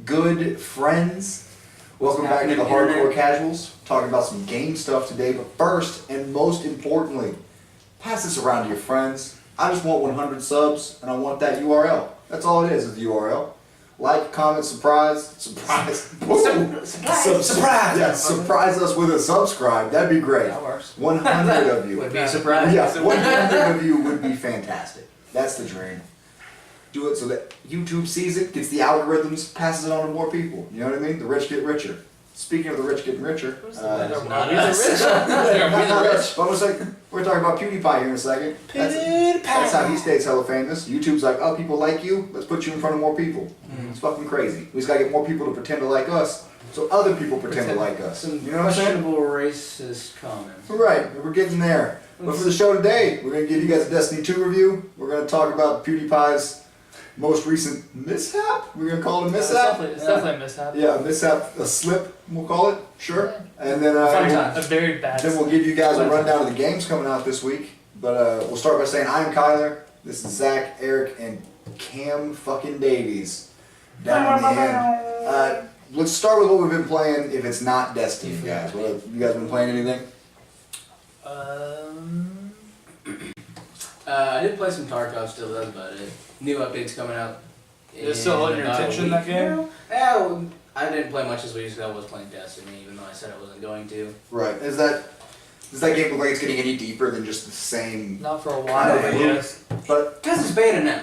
good friends? Welcome back to the Hardcore Casuals. Talking about some game stuff today, but first and most importantly, pass this around to your friends. I just want 100 subs, and I want that URL. That's all it is the URL. Like, comment, surprise. Surprise! Yeah, surprise us with a subscribe. That'd be great. That works. 100 of you. Would be a surprise. Yeah, 100 of you would be fantastic. That's the dream. Do it so that YouTube sees it, gets the algorithms, passes it on to more people. You know what I mean? The rich get richer. Speaking of the rich getting richer, not rich. But We're talking about PewDiePie here in a second. That's how he stays hella famous. YouTube's like, oh, people like you, let's put you in front of more people. It's fucking crazy. We just gotta get more people to pretend to like us, so other people pretend to like us. Some You know what I'm saying? questionable racist comments. Right, we're getting there. But for the show today, we're gonna give you guys a Destiny 2 review. We're gonna talk about PewDiePie's most recent mishap. We're gonna call it a mishap. It's definitely a mishap. Yeah, a mishap, a slip, we'll call it. Sure. And then A very bad. then we'll give you guys a rundown of the games coming out this week. But we'll start by saying I'm Kyler. This is Zach, Eric, and Cam fucking Davies down in the end. Let's start with what we've been playing. If it's not Destiny, guys, what have you guys been playing? Anything? I did play some Tarkov still, that's about it. New updates coming out. It's still holding your attention, that game? Yeah, well, I didn't play much this week because I was playing Destiny, even though I said I wasn't going to. Right. Does that game look like it's getting any deeper than just the same? Not for a while, but yes. But Because it's beta now.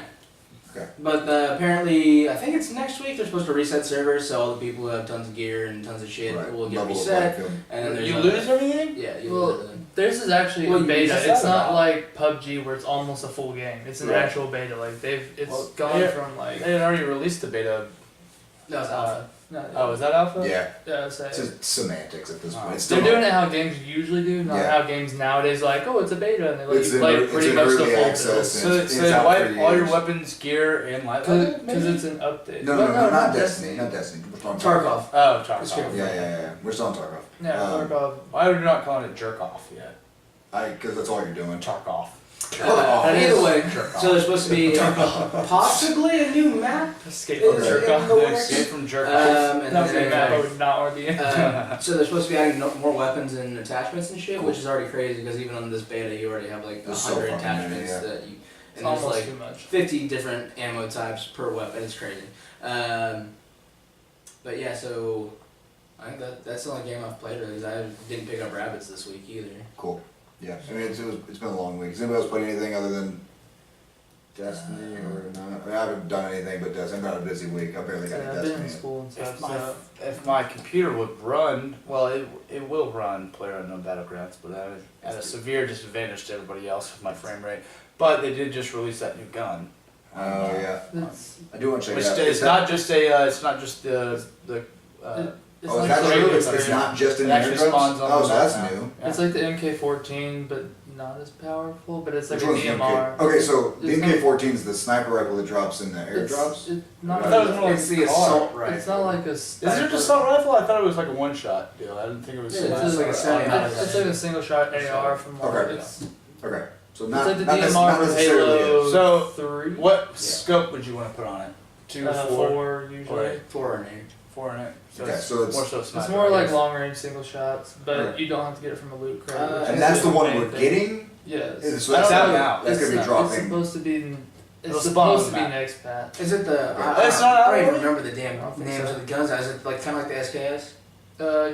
Okay. But apparently, I think it's next week, they're supposed to reset servers, so all the people who have tons of gear and tons of shit will get Level of reset. playing field. And then there's You lose everything? Yeah, you Well, lose everything. Theirs is actually Well, a beta. what's It's that not about? like PUBG where it's almost a full game. It's an Right. actual beta. Like it's Well, gone they- from like. They had already released the beta. No, it's alpha. No, Oh, is that alpha? Yeah, yeah, so it's just semantics at this Oh. point. It's they're still doing it how games usually do, not Yeah. how games nowadays like, oh, it's a beta, and they let It's you in play ear- pretty it's in much the early full access. So, It's so they out wipe for all your years. weapons, gear, and light. because it's an update. No, not Destiny. Not Destiny. We're talking Tarkov. Oh, It's Tarkov. good. Yeah. We're still on Tarkov. Yeah, Tarkov. Why are you not calling it jerk off yet? Because that's all you're doing. Tark off. Either way, Jerk off. so there's supposed to be possibly a new map. Escape Is from jerk in off. the The works. escape from jerk off. And That then, map I would not want to be in. so they're supposed to be adding more weapons and attachments and shit, which is already crazy because even on this beta you already have like It's so 100 fucking many, attachments yeah. that you, It's and there's almost like too much. 50 different ammo types per weapon. It's crazy. But yeah, so I think that's the only game I've played really. 'Cause I didn't pick up rabbits this week either. Cool. Yeah. I mean, it's been a long week. Has anybody else played anything other than Destiny or not? I mean, I haven't done anything but Destiny. I've had a busy week. I barely got Yeah, a I've been in Destiny. school and stuff, If my, so if my computer would run, well, it will run PlayerUnknown Battlegrounds, but I was at a severe disadvantage to everybody else with my frame rate. But they did just release that new gun. Oh yeah. it's I do want to check Which it out. it's not just a, it's not just the. it's Oh, is like that the true? regular It's version. not just in It the actually airdrops? spawns on Oh, the so that's map now. new. It's like the MK14, but not as powerful. But it's like Which a one's the DMR. MK? Okay, so the It's not- MK14 is the sniper rifle that drops in the airdrops. It's not. I thought it was more like It's the a car. assault rifle. It's not like a. Is it just assault rifle? I thought it was like a one-shot deal. I didn't think it was. Yeah, it's like a semi-automatic. It's like a single shot AR from what Okay. it's. Okay, so It's not like the not DMR from necessarily. Halo So, 3. What scope would you want to put on it? 2, 4, 4 usually. Or 4 and 8. 4 in it. So Okay, it's so it's- more so It's sniper, more I like guess. long range single shots, but Right. you don't have to get it from a loot crate. Uh, which And is that's the one main we're thing. getting. Yes. So I that's don't out know. now. That's It's gonna be not- It's dropping. supposed to be. It'll It's spawn supposed to be on the map. next patch. Is it the? It's not I don't even out remember the damn I don't think names so. of the guns. Is it like kind of like the SKS?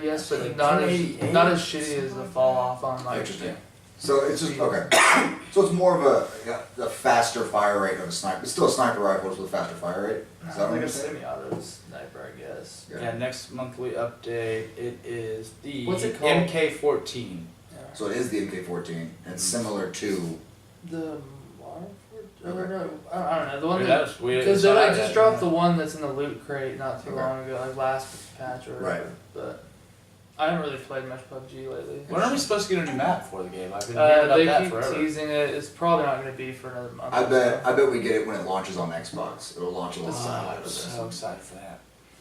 Yes, but Like not as 1088 not as shitty as the fall off on like. Interesting. So it's just okay. So it's more of a faster fire rate of a sniper. It's still a sniper rifle with a faster fire rate. Is that what Like you're a saying? semi-auto sniper, I guess. Yeah, next monthly update, it is the What's it called? MK14. Yeah. So it is the MK14, and it's similar to. The I don't Okay. know. I don't know the one Dude, that that was weird. because they like It's just not dropped that. the one that's in the loot crate not too Okay. long ago, like last patch or whatever. Right. But I haven't really played much PUBG lately. When are we supposed to get a new map for the game? I've been hearing about They that keep forever. teasing it. It's probably not going to be for another month. I or bet so. we get it when it launches on Xbox. It'll launch Oh, alongside I'm with this. so excited for that.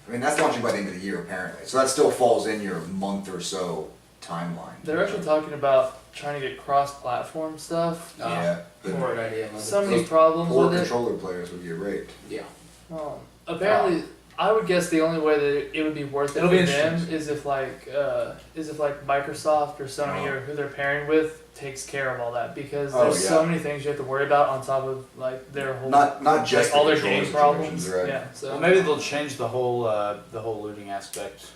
I mean, that's launching by the end of the year apparently. So that still falls in your month or so timeline. They're actually talking about trying to get cross-platform stuff. Yeah, but Poor idea. So many those problems poor with it. controller players would get raped. Yeah. Well, apparently, I would guess the only way that it would be worth it It'll for be them interesting. is if Microsoft or Sony or who they're pairing with takes care of all that, because there's so many things you have to worry about on top of like their whole Not just all the their game controller problems. situations, right? Yeah, so Well, maybe they'll change the whole looting aspect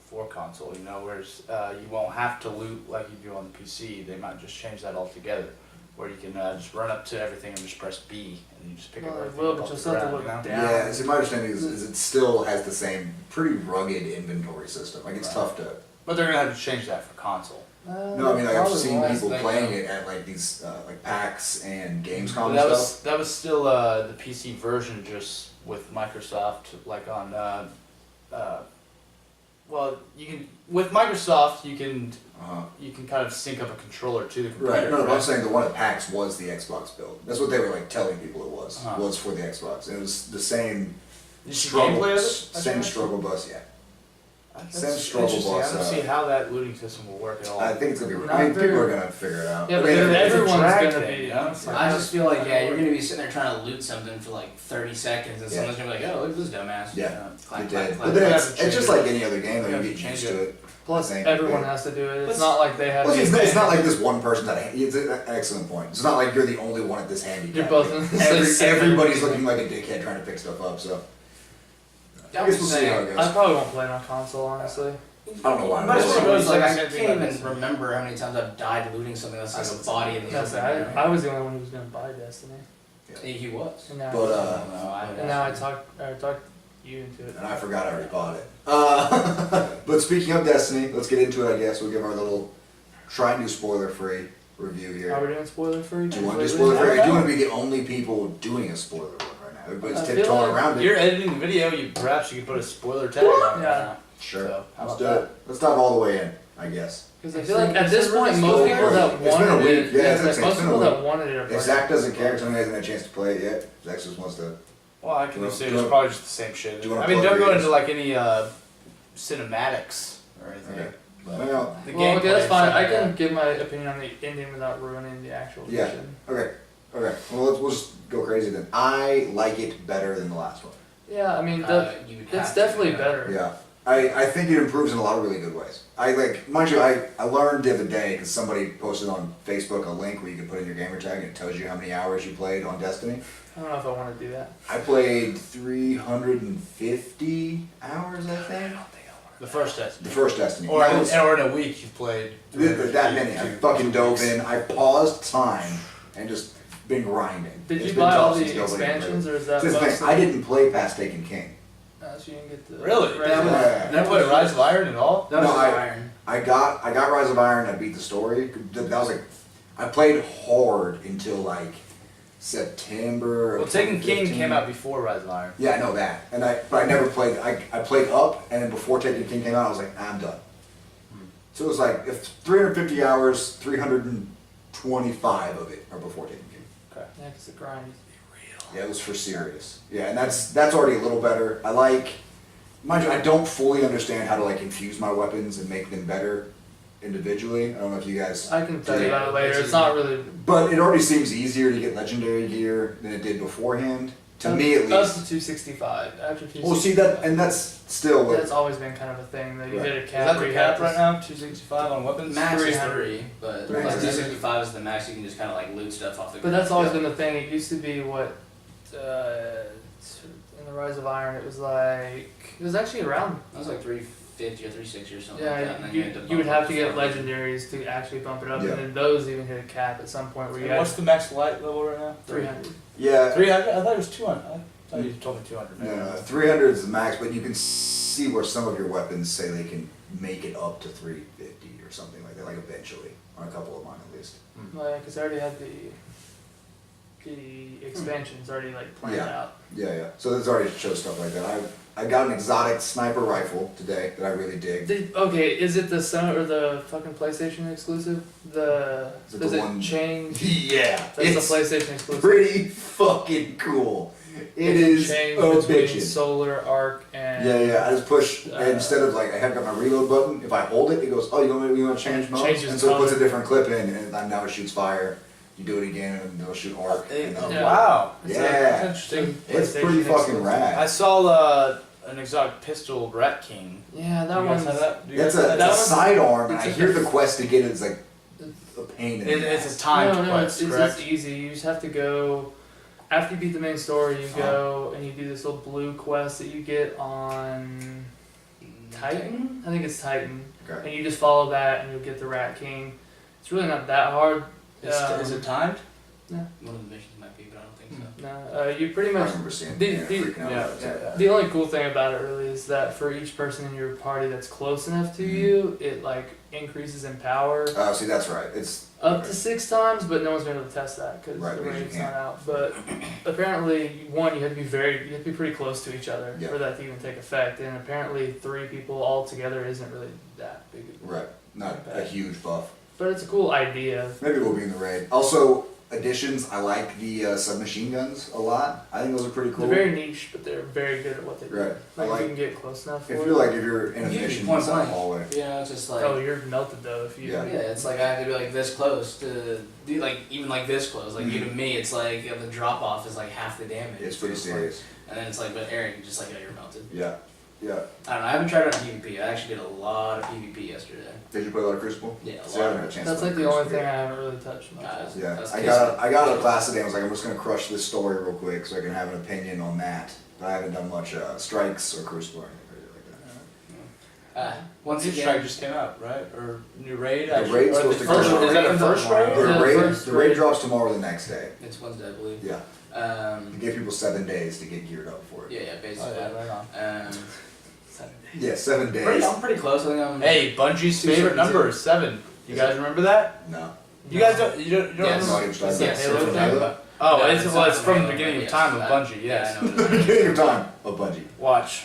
for console. You know, whereas you won't have to loot like you do on the PC. They might just change that altogether, where you can just run up to everything and just press B and you just pick up well, everything. will, up but off you'll the still have to ground, look you know? down. Yeah, see, my understanding is it still has the same pretty rugged inventory system. Like, it's Right. tough to. But they're gonna have to change that for console. No, I mean, like, I've probably seen won't. people Like, playing it at like these like PAX and Gamescom But and stuff. that was still the PC version, just with Microsoft, like on. Well, you can with Microsoft you can kind of sync up a controller to the computer. Right. No, but I'm saying the one at PAX was the Xbox build. That's what they were like telling people it was. Uh-huh. Was for the Xbox. And it was the same Did you see struggle. gameplay of it? Same struggle bus. Yeah. That's Same struggle interesting. I boss, don't see how that looting system will work at all. I think it's gonna be. Not I mean, people very- are gonna figure it out. Yeah, I but mean, then it's a everyone's drag gonna thing, be. you know? It's like, I just feel like you're gonna be sitting there trying to loot something for like 30 seconds, and Yeah. someone's gonna be like, "Oh, look at this dumbass." Yeah. Clack, It clack, did. clack. But then They it's have to just change like it. any other game, though. They You have get to change used to it. it. Plus, I think. everyone Yeah. has to do it. It's Let's- not like they have. Well, the it's not like advantage. this one person that it's an excellent point. It's not like you're the only one at this handicap. You're both Like, in the same everybody's situation. looking like a dickhead trying to pick stuff up. So I'm I guess just we'll see how saying, it I goes. probably won't play it on console, honestly. I don't know why. Might as well It's go, like, I like can't something even like- remember how many times I've died looting something that's like a body in the Yes, open. I was the only one who was gonna buy Destiny, He was. and now, But No, I and now I talked you into it. and I forgot I already bought it. But speaking of Destiny, let's get into it. I guess we'll give our little try and do spoiler-free review Are here. we doing spoiler free? Do you want to do spoiler-free? Or do you want to be the only people doing a spoiler one right now? Everybody's I feel tiptoeing like around it. You're editing the video. Perhaps you could put a spoiler tag on it. Yeah. Sure. So, how Let's about do it. Let's dive all the way in, I guess. Because I feel like at this point, most spoiler. people that It's been a wanted week. it, Yeah, yeah, it's like, been most a people week. that wanted it are If playing Zach it. doesn't care, somebody hasn't had a chance to play it yet. Zach just wants to. Well, I can Do you say wanna- it's probably just the same shit. do you wanna I mean, plug don't go yours? into like any cinematics or anything. Okay. But Well, the Well, okay, that's gameplay fine. is I something can that- give my opinion on the ending without ruining the actual Yeah. fiction. Okay. Okay. Well, we'll just go crazy then. I like it better than the last one. Yeah, I mean, You would it's have to, definitely yeah. better. Yeah. I think it improves in a lot of really good ways. I like, mind you, I learned the other day because somebody posted on Facebook a link where you can put in your gamer tag and it tells you how many hours you played on Destiny. I don't know if I want to do that. I played 350 hours, I think. The first test. The first Destiny. Or, That was- or in a week you've played. that many. I fucking dove in. I paused time and just been grinding. Did It's you been buy all tough the since nobody played. expansions, or is that That's the thing. mostly- I didn't play past Taken King. So you didn't get the Really? Red That was- Dead? Yeah. Never played Rise of Iron at all? That was No, just I- iron. I got Rise of Iron. I beat the story. That was like, I played hard until like September. of Well, Taken King 2015. came out before Rise of Iron. Yeah, I know that, but I never played. I played up, and then before Taken King came out, I was like, I'm done. So it was like if 350 hours, 325 of it are before Taken King. Yeah, because the grind used to be real. Yeah, it was for serious. Yeah, and that's already a little better. I like, mind you, I don't fully understand how to like infuse my weapons and make them better individually. I don't know if you guys, I can tell you Yeah, about it later. it's It's not really. but it already seems easier to get legendary gear than it did beforehand. To me, at That's least. the 265. After 265. Well, see that, and that's still what. That's always been kind of a thing that you Right. hit a Is cap. that where the you cap have right to- now? 265 on weapons? Max is 300. 3, but Max like is 265 is the max. You can just kind of like loot stuff off the But ground. that's always Yeah. been the thing. It used to be what, in the Rise of Iron, it was actually around. That was like 350 or 360 or something. Yeah, like that, and then you had would bump have up to get for- legendaries to actually bump it up, Yeah. and then those even hit a cap at some point where you And what's had the max light level right now? 300. Yeah, 300? I thought it was 200. I thought you told me 200. no, 300 is the max, but you can see where some of your weapons say they can make it up to 350 or something like that, like eventually, on a couple of mine at least. Well, yeah, because I already had the expansions already like planned Yeah. out. Yeah. So there's already shows stuff like that. I got an exotic sniper rifle today that I really dig. Okay, is it the Sony or the fucking PlayStation exclusive? Is it Does the it one- change? Yeah, That's it's the PlayStation exclusive. pretty fucking cool. It Does is change a between bitchin'. solar, arc, and Yeah. I just push Uh, instead of like I have got my reload button. If I hold it, it goes, "Oh, you want to change mode?" Changes And so it puts a color. different clip in, and now it shoots fire. You do it again, and it'll shoot arc. And then- Yeah. Wow. Yeah. That's interesting. It's PlayStation pretty fucking exclusive. rad. I saw an exotic pistol Rat King. Yeah, that Do you guys one's. have that? Do you That's guys have a that? sidearm, and it's I a- hear the quest to get it is like a pain in the It's ass. a timed No, quest, it's correct? easy. You just have to go. After you beat the main story, you go and you do this little blue quest that you get on Titan. I think it's Titan. Okay. And you just follow that, and you'll get the Rat King. It's really not that hard. Is it timed? No. One of the missions might be, but I don't think so. No, you pretty I much. remember seeing the- yeah, the- freaking out about that. The only cool thing about it really is that for each person in your party that's close enough to you, it like increases in power Oh, see, that's right. It's up to 6 times, but no one's been able to test that because Right, the because you rate's can't. not out. But apparently, one, you have to be pretty close to each other Yeah. for that to even take effect, and apparently 3 people all together isn't really that big. right. Not a huge buff. But it's a cool idea. Maybe we'll be in the raid. Also, additions. I like the submachine guns a lot. I think those are pretty cool. They're very niche, but they're very good at what they do. Right. I Like, like- if you can get close enough for If it. you're like if you're in a You can mission point inside a blank. hallway. You know, it's just like. Oh, you're melted though if you. Yeah. Yeah, it's like I have to be like this close to do like even like this close. Like you to me, it's like the drop off is like half the damage. It's pretty So like- serious. and then it's like, but Aaron, just like you're melted. Yeah. Yeah. I don't know. I haven't tried it on PvP. I actually did a lot of PvP yesterday. Did you play a lot of Crucible? Yeah, a See, I haven't lot. had a chance That's to like play the only Crucible thing I yet. haven't really touched much. Yeah, That's I got a class today. I was like, I'm just gonna crush this story real quick so I can have an opinion on that. But I haven't done much strikes or Crucible or anything like that. Once New again, strike just came out, right? Or new raid? The actually? raid's Or supposed the to come first- out. Is that a Raid's first tomorrow. raid? The Yeah, raid, first the raid raid. drops tomorrow the next day. it's Wednesday, I believe. Yeah. You give people 7 days to get geared up for it. Yeah, Oh, basically. yeah, right on. Yeah, 7 days. I'm pretty close. I think I'm. Hey, Bungie's Two favorite seven number is 7. You Is guys remember that? No. You guys don't. You don't. You don't Yes. No, remember? it's not Is that even- Halo from thing? Halo? Oh, No, it's it's well, not it's from the Halo, beginning of yes, time of that- Bungie. Yes. Yeah, I know what it is. Beginning of time of Bungie. Watch.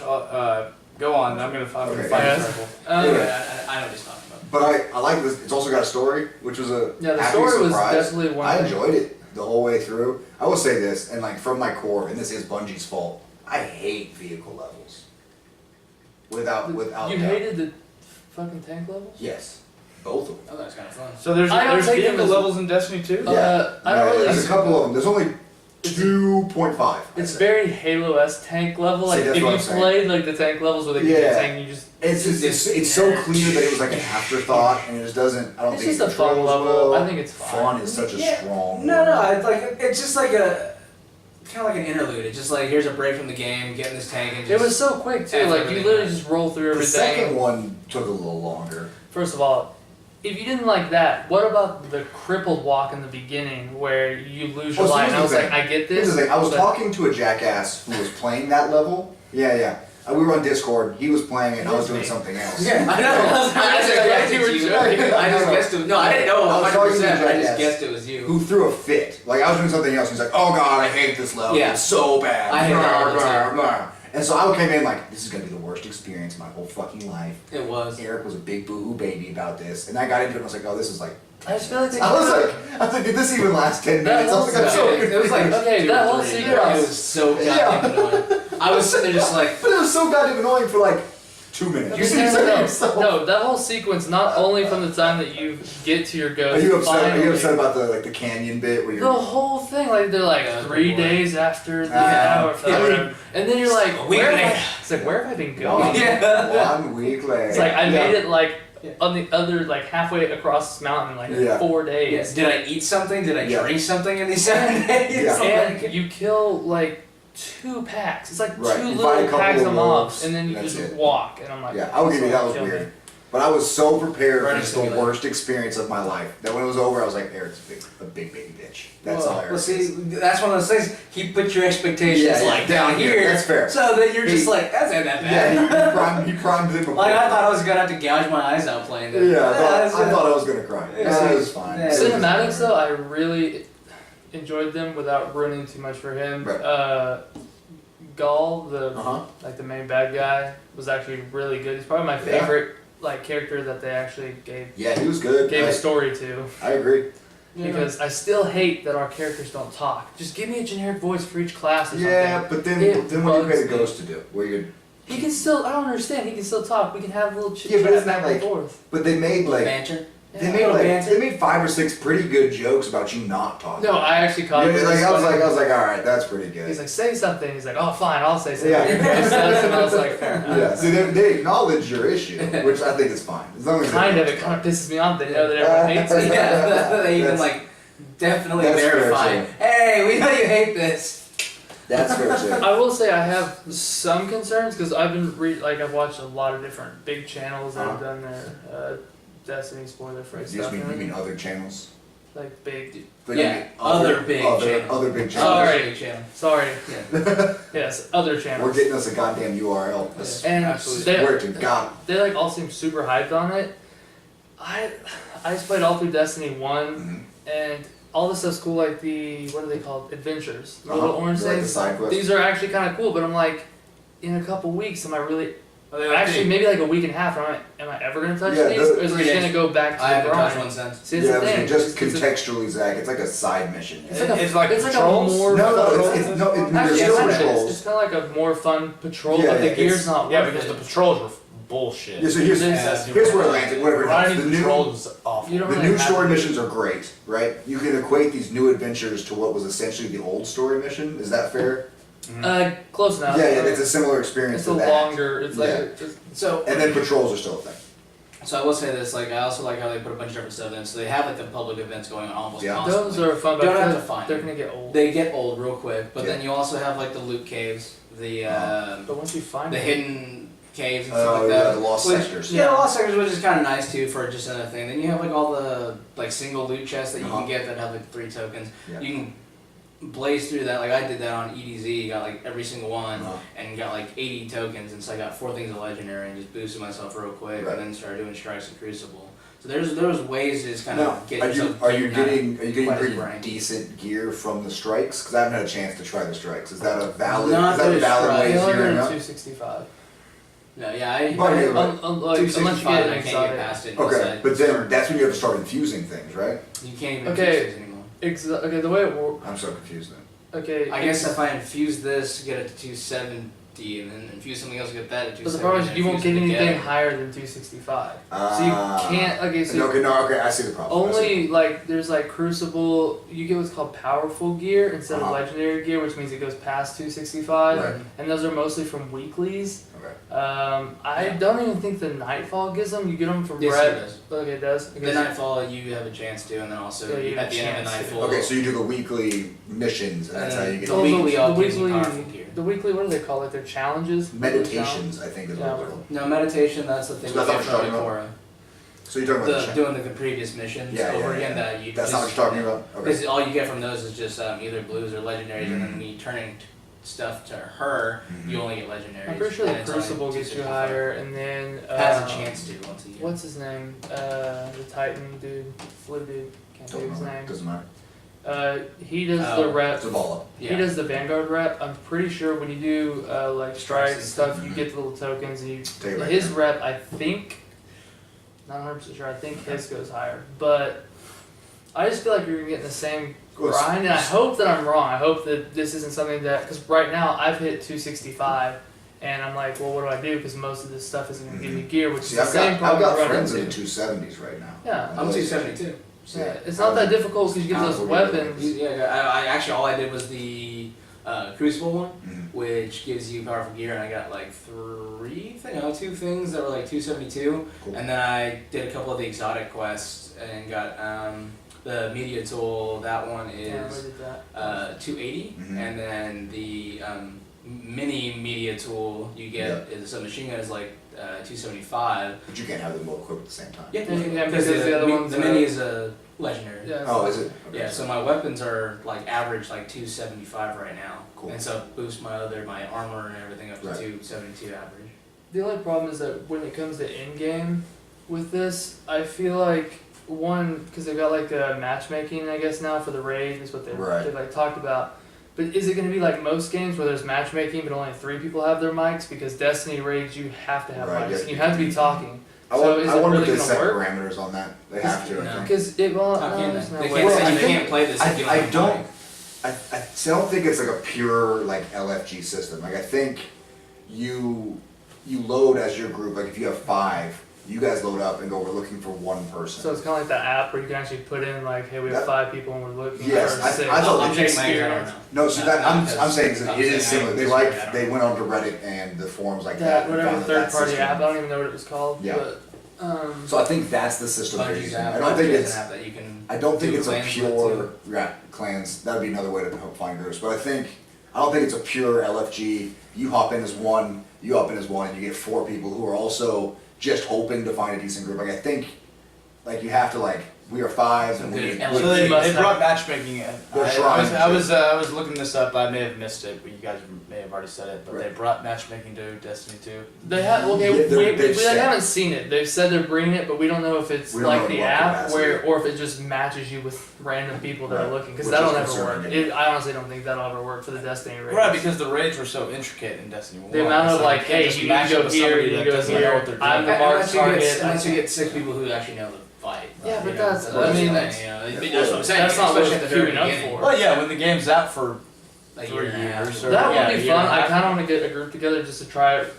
Go on. I'm gonna Okay. find the Yes. circle. Yeah, Yeah. I know what he's talking about. But I like this. It's also got a story, which was a Yeah, the happy story was surprise. definitely one I thing. enjoyed it the whole way through. I will say this, and like from my core, and this is Bungie's fault. I hate vehicle levels. Without You doubt. hated the fucking tank levels? Yes, both of them. Oh, that's kind of fun. So there's I don't take them vehicle as- levels in Destiny 2. I don't really. There's a couple of them. There's only 2.5. It's very Halo-esque tank level. Like See, that's if what you I'm saying. played like the tank levels where they Yeah. keep saying you just. It's so clear that it was like an afterthought, and it just doesn't. I don't It's think just it a fun controls level. well. I think it's fine. Fun is such a Yeah. strong. No, no, word. it's like it's just like a kind of like an interlude. It's just like here's a break from the game, get in this tank, and It just. was so quick too. After Like you everything, literally yeah. just roll through The everything. second one took a little longer. First of all, if you didn't like that, what about the crippled walk in the beginning where you lose your Oh, so line? here's I the was thing. like, I get Here's this. the thing. I was but- talking to a jackass who was playing that level. Yeah, yeah. We were on Discord. He was playing it. I was doing something else. Yeah, I know. I just guessed it was you. I just guessed it. No, I didn't know. I was 100. talking to percent I just Jackass. guessed it was you. Who threw a fit. Like, I was doing something else. He's like, oh god, I hate this level. Yeah. It's so bad. I hate that all the time. Blah. And so I came in like, this is going to be the worst experience of my whole fucking life. It was. Eric was a big boo-hoo baby about this. And I got into it and I was like, oh, this is like... I just feel like they I was like, did this even last 10 That minutes? I was like, I'm whole- so It was like Okay, two that or whole three. sequence- It was so goddamn annoying. I was sitting there just like. But it was so goddamn annoying for like 2 minutes. You said no, it yourself. no, that whole sequence, not only from the time that you get to your Are ghost, you upset? Are finally, you upset about the canyon bit where the you're? whole thing, like they're like Yeah, 3 boy. days after the Ah, hour, yeah. and then you're like, A week where have later. I, it's like, where have I been going? One, Yeah. 1 week later. It's like I Yeah. made it like Yeah. on the other, like halfway across this mountain, like Yeah. 4 days. Yes. Did I eat something? Did I Yeah. drink something in these 7 days? Yeah. And you kill like 2 packs. It's like Right, 2 you find a little couple packs of of wolves, mobs, and then you that's just it. walk. And I'm like, Yeah, I will give you that was kill me. weird. But I was so prepared Right for next just to the me, like- worst experience of my life that when it was over, I was like, Eric's a big baby bitch. That's all Eric Well, see, is. that's one of those things. He put your expectations Yeah, yeah, like down here. That's fair. So then you're just He- like, that's not that Yeah, bad. he primed it before. Like I thought I was gonna have to gouge my eyes out playing this. Yeah, I that's thought it. I was gonna cry. Yeah, Yeah, see, it was fine. yeah. It was Cinematics fine. though, I really enjoyed them without ruining too much for him. Right. Gull, the Uh-huh. like the main bad guy, was actually really good. He's probably my Yeah. favorite like character that they actually gave Yeah, he was good. a story to. I agree. Because I still hate that our characters don't talk. Just give me a generic voice for each class or Yeah, something. but then It what do you pay the bugs me. ghost to do? Where you He can still, I don't understand, he can still talk. We can have a little chit Yeah, but chat isn't that back and like- forth. but they made like banter. They made 5 or 6 pretty good jokes about you not talking. No, I actually caught it. I was like, all right, that's pretty good. He's like, say something. He's like, oh, fine, I'll say something. Yeah. And I was like, fair enough. Yeah, so they acknowledge your issue, which I think is fine. As long as It kind of pisses me off. They know that everyone hates it. Yeah, they even That's- definitely that's fair, verify. too. Hey, we know you hate this. That's fair too. I will say I have some concerns because I've been I've watched a lot of different big channels that have done their Destiny spoiler free stuff. You mean other channels? Like big. But Yeah, you mean other big channels. Other big Sorry. channels. Sorry. Yeah. Yes, other channels. We're getting us a goddamn URL. And Absolutely. they, Swear to God. they like all seem super hyped on it. I just played all through Destiny 1 Mhm. and all this stuff's cool, like the, what are they called? Adventures. The little orange Like the things. side quests. These are actually kind of cool, but I'm like, in a couple weeks, am I really, Well, actually maybe like a week and a half, am I ever going to touch Yeah, these? those- Or is it 3 just days. going to go back to I the haven't touched grind? one since. See, it's Yeah, the thing. just It's a- contextually, Zach. It's like a side mission. It's like a, It's like it's like a patrols? more No, fun, it's no. There's actually, still it's patrols. kind of like a more fun patrol, Yeah, but the yeah, gear's it's- not Yeah, worth because it. the patrols were bullshit. Yeah, so here's where it lands. Whatever. Riding The new patrols is awful. You don't the really new have story to- missions are great, right? You can equate these new adventures to what was essentially the old story mission. Is that fair? Close enough. Yeah, it's a similar experience It's to a that. longer, it's like, Yeah. it's, So, And then patrols are still a thing. so I will say this, I also like how they put a bunch of different stuff in. So they have the public events going on almost Yeah. constantly. those are fun, but Don't I feel have like to find they're them. gonna get old. They get old real quick, but Yeah. then you also have the loot caves, the But once you find the it, hidden caves and stuff Oh, like yeah, that. the lost Which- sectors. Yeah, the lost sectors, which is kind of nice too for just another thing. Then you have all the single loot chests that you Uh-huh. can get that have 3 tokens. Yeah. You can blaze through that. I did that on EDZ, got every single one, Uh-huh. and got 80 tokens, and so I got 4 things of legendary and just boosted myself real quick, Right. and then started doing strikes and crucible. So there's ways to just kind Now, of get are yourself. you getting quite as pretty brain. decent gear from the strikes? Because I haven't had a chance to try the strikes. Is that a valid? Not Is that a the valid strike. way they of only gearing run up? 265. No, yeah, I. But yeah, Like, unless you 265, get I an can't get exotic. past it. unless Okay, I but then start- that's when you have to start infusing things, right? you can't even Okay. infuse these anymore. Okay, the way it works. I'm so confused then. Okay. I guess if I infuse this, get it to 270, and then infuse something else, get that at 270. But the problem is you won't get and infuse it anything again. higher than 265. So you can't. Okay, so Okay, I see the problem. I see. only there's Crucible. You get what's called powerful gear instead of Uh-huh. legendary gear, which means it goes past 265. Right. And those are mostly from weeklies. Okay. I Yeah. don't even think the Nightfall gives them. You get them from Yes, red. it does. Okay, it does. Okay, The so- Nightfall, you have a chance to, and then also Yeah, you have at the a end of the chance to. Nightfall. Okay, so you do the weekly missions, and that's how you get The Well, weekly all the gives you weekly, powerful gear. the weekly. What do they call it? Their challenges. meditations. I think is what Yeah, it's called. No, meditation, that's the thing So that's with not what you're talking Cora. So you're talking about the Doing the previous missions Yeah, over yeah, again yeah. that you That's just, not what you're talking about. Okay. Because all you get from those is just either blues or legendaries, and then when you turning stuff to her, Mhm. you only get legendaries. I'm pretty sure and the it's only Crucible gets you 265. higher, and then Has a chance to once a year. What's his name? The Titan dude, Flip dude. Can't think of his name. Doesn't matter. He does Oh. the rep. Zavala. Yeah. He does the Vanguard rep. I'm pretty sure when you do strikes Strikes and stuff, stuff. you get the little tokens. And you Take it back his down. rep, I think, not 100% sure. I think his goes higher, but I just feel like you're getting the same Well, grind, and I hope that I'm wrong. I hope that this isn't something that because right now I've hit 265. And I'm like, well, what do I do? Because most of this stuff isn't going to give me gear, which See, is the I've same got problem I run friends in into. the 270s right now. Yeah. I'm 272. Yeah, it's not that difficult because you get those weapons. Yeah, I actually all I did was the Crucible one, Mhm. which gives you powerful gear, and I got 2 things that were 272, Cool. and then I did a couple of the exotic quests and got the media tool. That one Yeah, is we did that. 280, Mhm. and then the mini media tool you get is a machine gun is 275. But you can't have them both equipped at the same time. Yeah, Yeah, because because the other ones the are- mini is a legendary. Yeah, Oh, is it? Okay. Yeah, so my weapons are average 275 right now, Cool. and so boost my armor and everything up to Right. 272 average. The only problem is that when it comes to in-game with this, I feel like one because they've got matchmaking, I guess now for the raid is what Right. they've talked about. But is it going to be like most games where there's matchmaking but only 3 people have their mics? Because Destiny raids you have to have Right, mics yeah. and you have to be talking. I So wonder, is I it wonder really if they gonna set work? parameters on that. They have to. I No. think. Because it well, How no, can there's they? no They way. can't Well, say I you think- can't play this if you don't I have a don't. mic. I don't think it's a pure LFG system. I think you load as your group. If you have 5, You guys load up and go, we're looking for one person. So it's kind of like that app where you can actually put in like, hey, we have That- 5 people and we're looking Yes, for I 6. thought I'm they checking my account, I don't know. No, so No, that, I'm because saying that I'm it is saying I similar. disagree, They went onto Reddit and the forums like that. that and whatever found that third-party system. app. I don't even know what it was called. Yeah. But, So I think that's the system they're Bungie's using. app. I don't think Bungie has it's. an app that you can I don't think do it's a clans with, pure too. clans. That'd be another way to help find groups. But I don't think it's a pure LFG. You hop in as one, you hop in as one, and you get 4 people who are also just hoping to find a decent group. Like I think, like you have to like we are 5 and we Good need. LFG. So they must have- brought matchmaking in. They're I trying was looking this up. I may have missed it, but you guys may have already said it. But Right. they brought matchmaking to Destiny 2. they have okay. Yeah, we they've said- haven't seen it. They've said they're bringing it, but we don't know if it's We don't know like the what app capacity. where or if it just matches you with random people that Right. are looking because Which that'll is never concerning, work. yeah. I honestly don't think that'll ever work for the Destiny raids. Right, because the raids were so intricate in Destiny 1. the amount It's of like, you can't hey, just you need match to up go with here, somebody you that need to go doesn't know here. what they're I'm doing. the mark Unless you get- target. Unless you get 6 people who actually know the fight. Yeah, but You know, that's- so I mean, that's the thing, you know, that's what I'm saying. that's not especially worth at the very queuing up beginning. for. Well, yeah, when the game's out for Like 3 years or That would yeah, be a year fun. and a I half. kind of want to get a group together just to try it,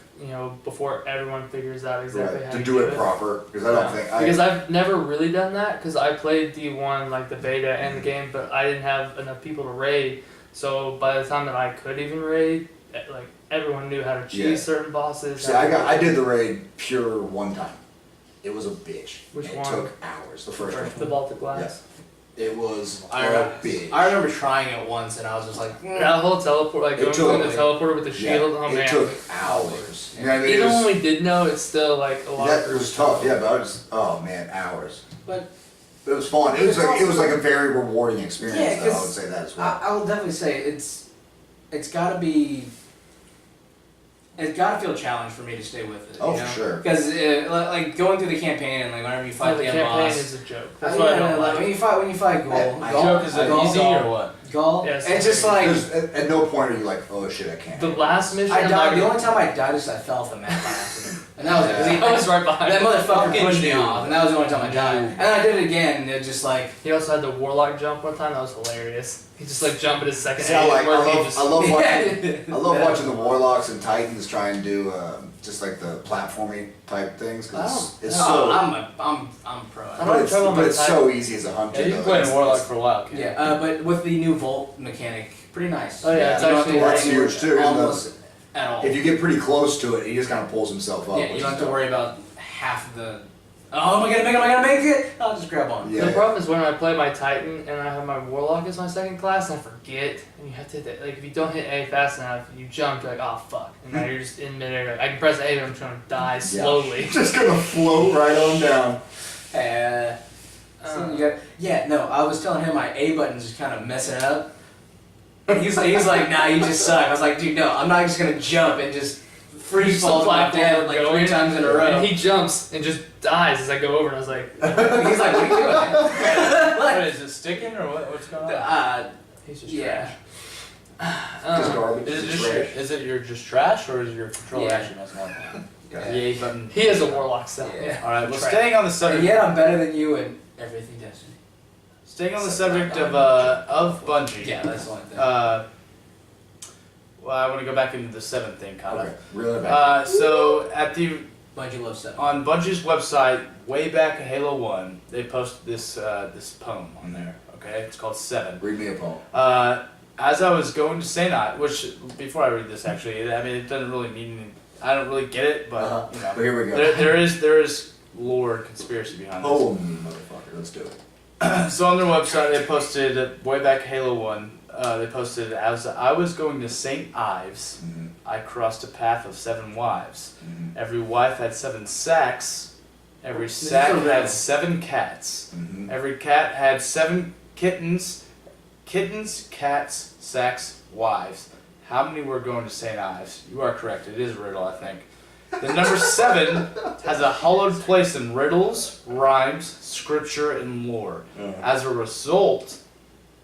before everyone figures out exactly Right, how to to do it proper because I don't think Because I've never really done that because I played D1 like the beta and the game, but I didn't have enough people to raid. So by the time that I could even raid, like everyone knew how to cheese Yeah. certain bosses. See, I did the raid pure one time. It was a bitch. Which it one? took hours. The first one. the Baltic Glass. It was I a remember- bitch. I remember trying it once and I was just like, That whole teleport, like It going took- through the teleporter with the shield. Oh it man! took hours. You know what I mean? Even It was, when we did know, it's still like a lot. that, of it was tough. Yeah, but I was oh man, hours. But It was fun. It was like a very rewarding experience. Yeah, though, I 'cause would say that as well. I will definitely say it's got to be. It's got to feel a challenge for me to stay with it. Oh, you for know? sure. Because like going through the campaign and like whenever you fight the the end campaign boss. is a joke. That's Yeah, why I don't like, like. when you fight Gaul, I- Gaul, Joke, is it Gaul, easy Gaul, or what? Gaul. Yes, it's just like There's, at no point are you like, oh shit, I can't. The last mission. I I'm died. not The gonna- only time I died is I fell off the map by accident, and that was it. 'Cause he- I was right behind. That him. motherfucker Fucking pushed me dude. off, and that was the only time I died. And then I did it again, and it just like. He also had the warlock jump one time. That was hilarious. He just like jumped at his second. See, I like. where I he love. just- I love watching. Yeah. I love watching the Warlocks and Titans try and do just like the platforming type things because it's Oh, so. I'm pro. I But don't it's, trouble on but my it's Titan. so easy as a hunter. Yeah, you though. can play in It's- Warlock for a while, can't you? Yeah, but with the new Volt mechanic, pretty nice. Oh, yeah, you it's don't have actually- to worry that's huge, too, isn't it? almost at all. If you get pretty close to it, he just kind of pulls himself up. Yeah, which you don't have is to dope. worry about half of the. Oh, am I gonna make it? Am I gonna make it? I'll just grab on. Yeah. The problem is when I play my Titan and I have my Warlock as my second class and I forget, and you have to hit that, like if you don't hit A fast enough, you jump, you're like, oh fuck, and now you're just in midair, like, I can press A but I'm trying to die slowly. Just gonna float right on down. So you got, yeah, no, I was telling him my A button's just kind of messing up. And he's like, nah, you just suck. I was like, dude, no, I'm not just gonna jump and just free Just fall to my platform death like going. 3 times in a row. And he jumps and just dies as I go over, and I was like, He's like, what are you doing, man? What is it sticking or what's going on? he's just Yeah. Just trash. garbage. Is it just just trash. is it your just trash or is it your controller Yeah. actually messing up? Yeah. The A button. He has a Warlock cell. Yeah. All right. Well, Trash. staying on the So subject. yet I'm better than you in everything Destiny. Staying on the So- subject of Bungie. Yeah, that's the only thing. Well, I want to go back into the 7 thing, kind Okay, of. really bad. So at the Bungie loves 7. on Bungie's website, way back in Halo 1, they posted this this poem on there. Okay, it's called 7. Read me a poem. As I was going to St. I, which before I read this, actually, I mean, it doesn't really mean. I don't really get it, but Uh-huh. you know, But here we go. there is lore and conspiracy behind this. Poem, motherfucker. Let's do it. So on their website, they posted way back Halo 1. They posted, as I was going to St. Ives, Mhm, I crossed a path of 7 wives. mhm, Every wife had 7 sacks. Every This is sack a riddle. had 7 cats. mhm. Every cat had 7 kittens. Kittens, cats, sacks, wives. How many were going to St. Ives? You are correct. It is a riddle, I think. The number 7 has a hallowed place in riddles, rhymes, scripture, and lore. Uh-huh. As a result,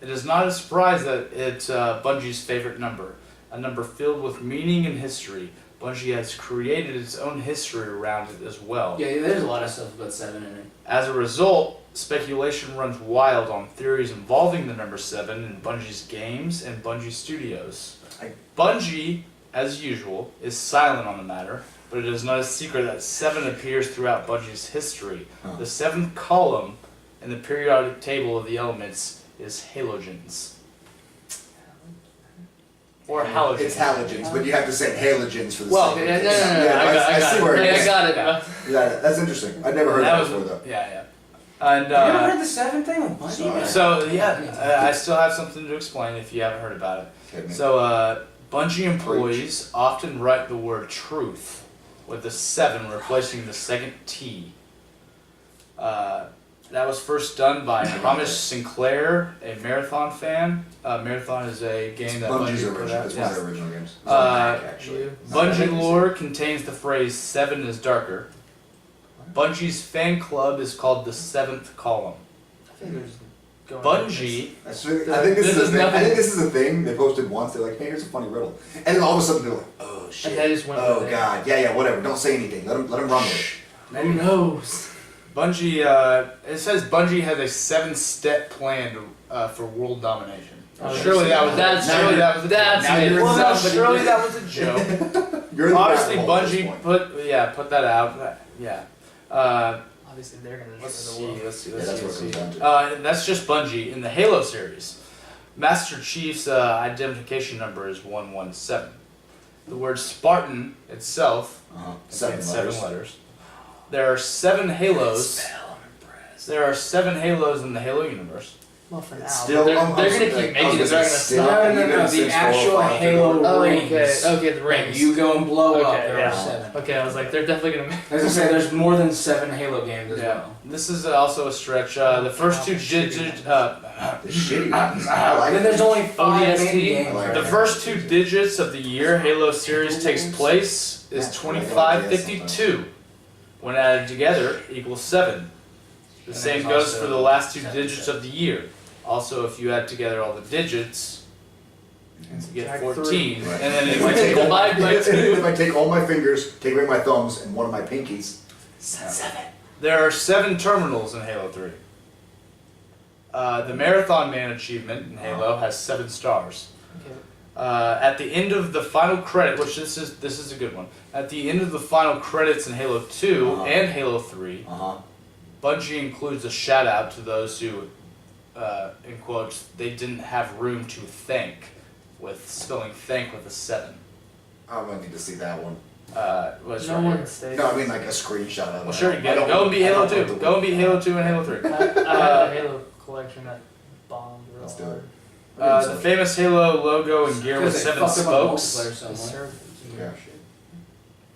it is not a surprise that it's Bungie's favorite number, a number filled with meaning and history. Bungie has created its own history around it as well. Yeah, there's a lot of stuff about 7 in it. As a result, speculation runs wild on theories involving the number 7 in Bungie's games and Bungie Studios. Bungie, as usual, is silent on the matter, but it is not a secret that 7 appears throughout Bungie's history. Huh. The 7th column in the periodic table of the elements is halogens. Or halogens. It's halogens, but you have to say halogens for the Well, sake of Yeah, it. no, I see where it I is. got it. Yeah, that's interesting. I've never heard that before though. Yeah. And You never heard the 7 thing with Bungie? Sorry. so I still have something to explain if you haven't heard about it. Hit me. So Bungie employees often write the word truth with the 7 replacing the second T. That was first done by Ramesh Sinclair, a Marathon fan. Marathon is a game that Bungie's Bungie put original. out. It's Yeah. one of their original games. It's on Mac, actually. Bungie lore contains the phrase 7 is darker. Bungie's fan club is called the 7th column. I think there's going Bungie, I think this This is a is thing. I nothing- think this is a thing they posted once. They're like, "Hey, here's a funny riddle," and then all of a sudden they're like, "Oh shit! And they just went Oh with it. god! Yeah, whatever. Don't say anything. Let them run with it." Who knows? Bungie, it says Bungie has a 7-step plan for world domination. Oh, surely that was that's surely that was that's now you're well, no, somebody- surely that was a joke. You're in the Obviously, rabbit hole at this Bungie point. put that out. Yeah. Obviously, they're gonna Let's destroy see. the world. Let's see. Yeah, Let's that's see. what it Let's see. comes down to. That's just Bungie in the Halo series. Master Chief's identification number is 117. The word Spartan itself Seven contains letters. There are 7 Halos. Spell, I'm impressed. There are 7 Halos in the Halo universe. Well, for now, It's still- they're I'm gonna sorry, keep like, making I it. was They're gonna gonna say, stop. no, No, the Since actual 4 or 5 Halo Oh, rings. okay, the Like, rings. you go and blow up, Okay, there yeah. are 7. Okay, I was like, they're definitely gonna make. As I say, there's more than 7 Halo games as well. This is also a stretch. The first 2 digits. The shitty ones. I like Then there's it. only 5 ODST. main games. I like The first 2 digits of the year Halo series takes place is 2552. When added together equals 7. The And same there's goes also for the last 2 7. digits of the year. Also, if you add together all the digits, you get Jack 14. Right. And then if I take all Divide by 2. If I take all my fingers, take away my thumbs, and one of my pinkies, 7. There are 7 terminals in Halo 3. The Marathon Man achievement in Halo has 7 stars. Okay. At the end of the final credit, which this is a good one. At the end of the final credits in Halo 2 and Halo 3, Bungie includes a shout out to those who, in quotes, they didn't have room to thank, with spelling thank with a 7. I'm gonna need to see that one. Was No right one here. stays. No, I mean like a screenshot of it. Well, sure, you I get it. don't- Go and beat I Halo don't know 2. the Go and beat word. Halo 2 and Halo 3. I have a Halo collection that bombed real Let's do hard. it. The famous Halo logo and gear with Because they 7 fucked up on spokes. multiplayer The somewhere. servers.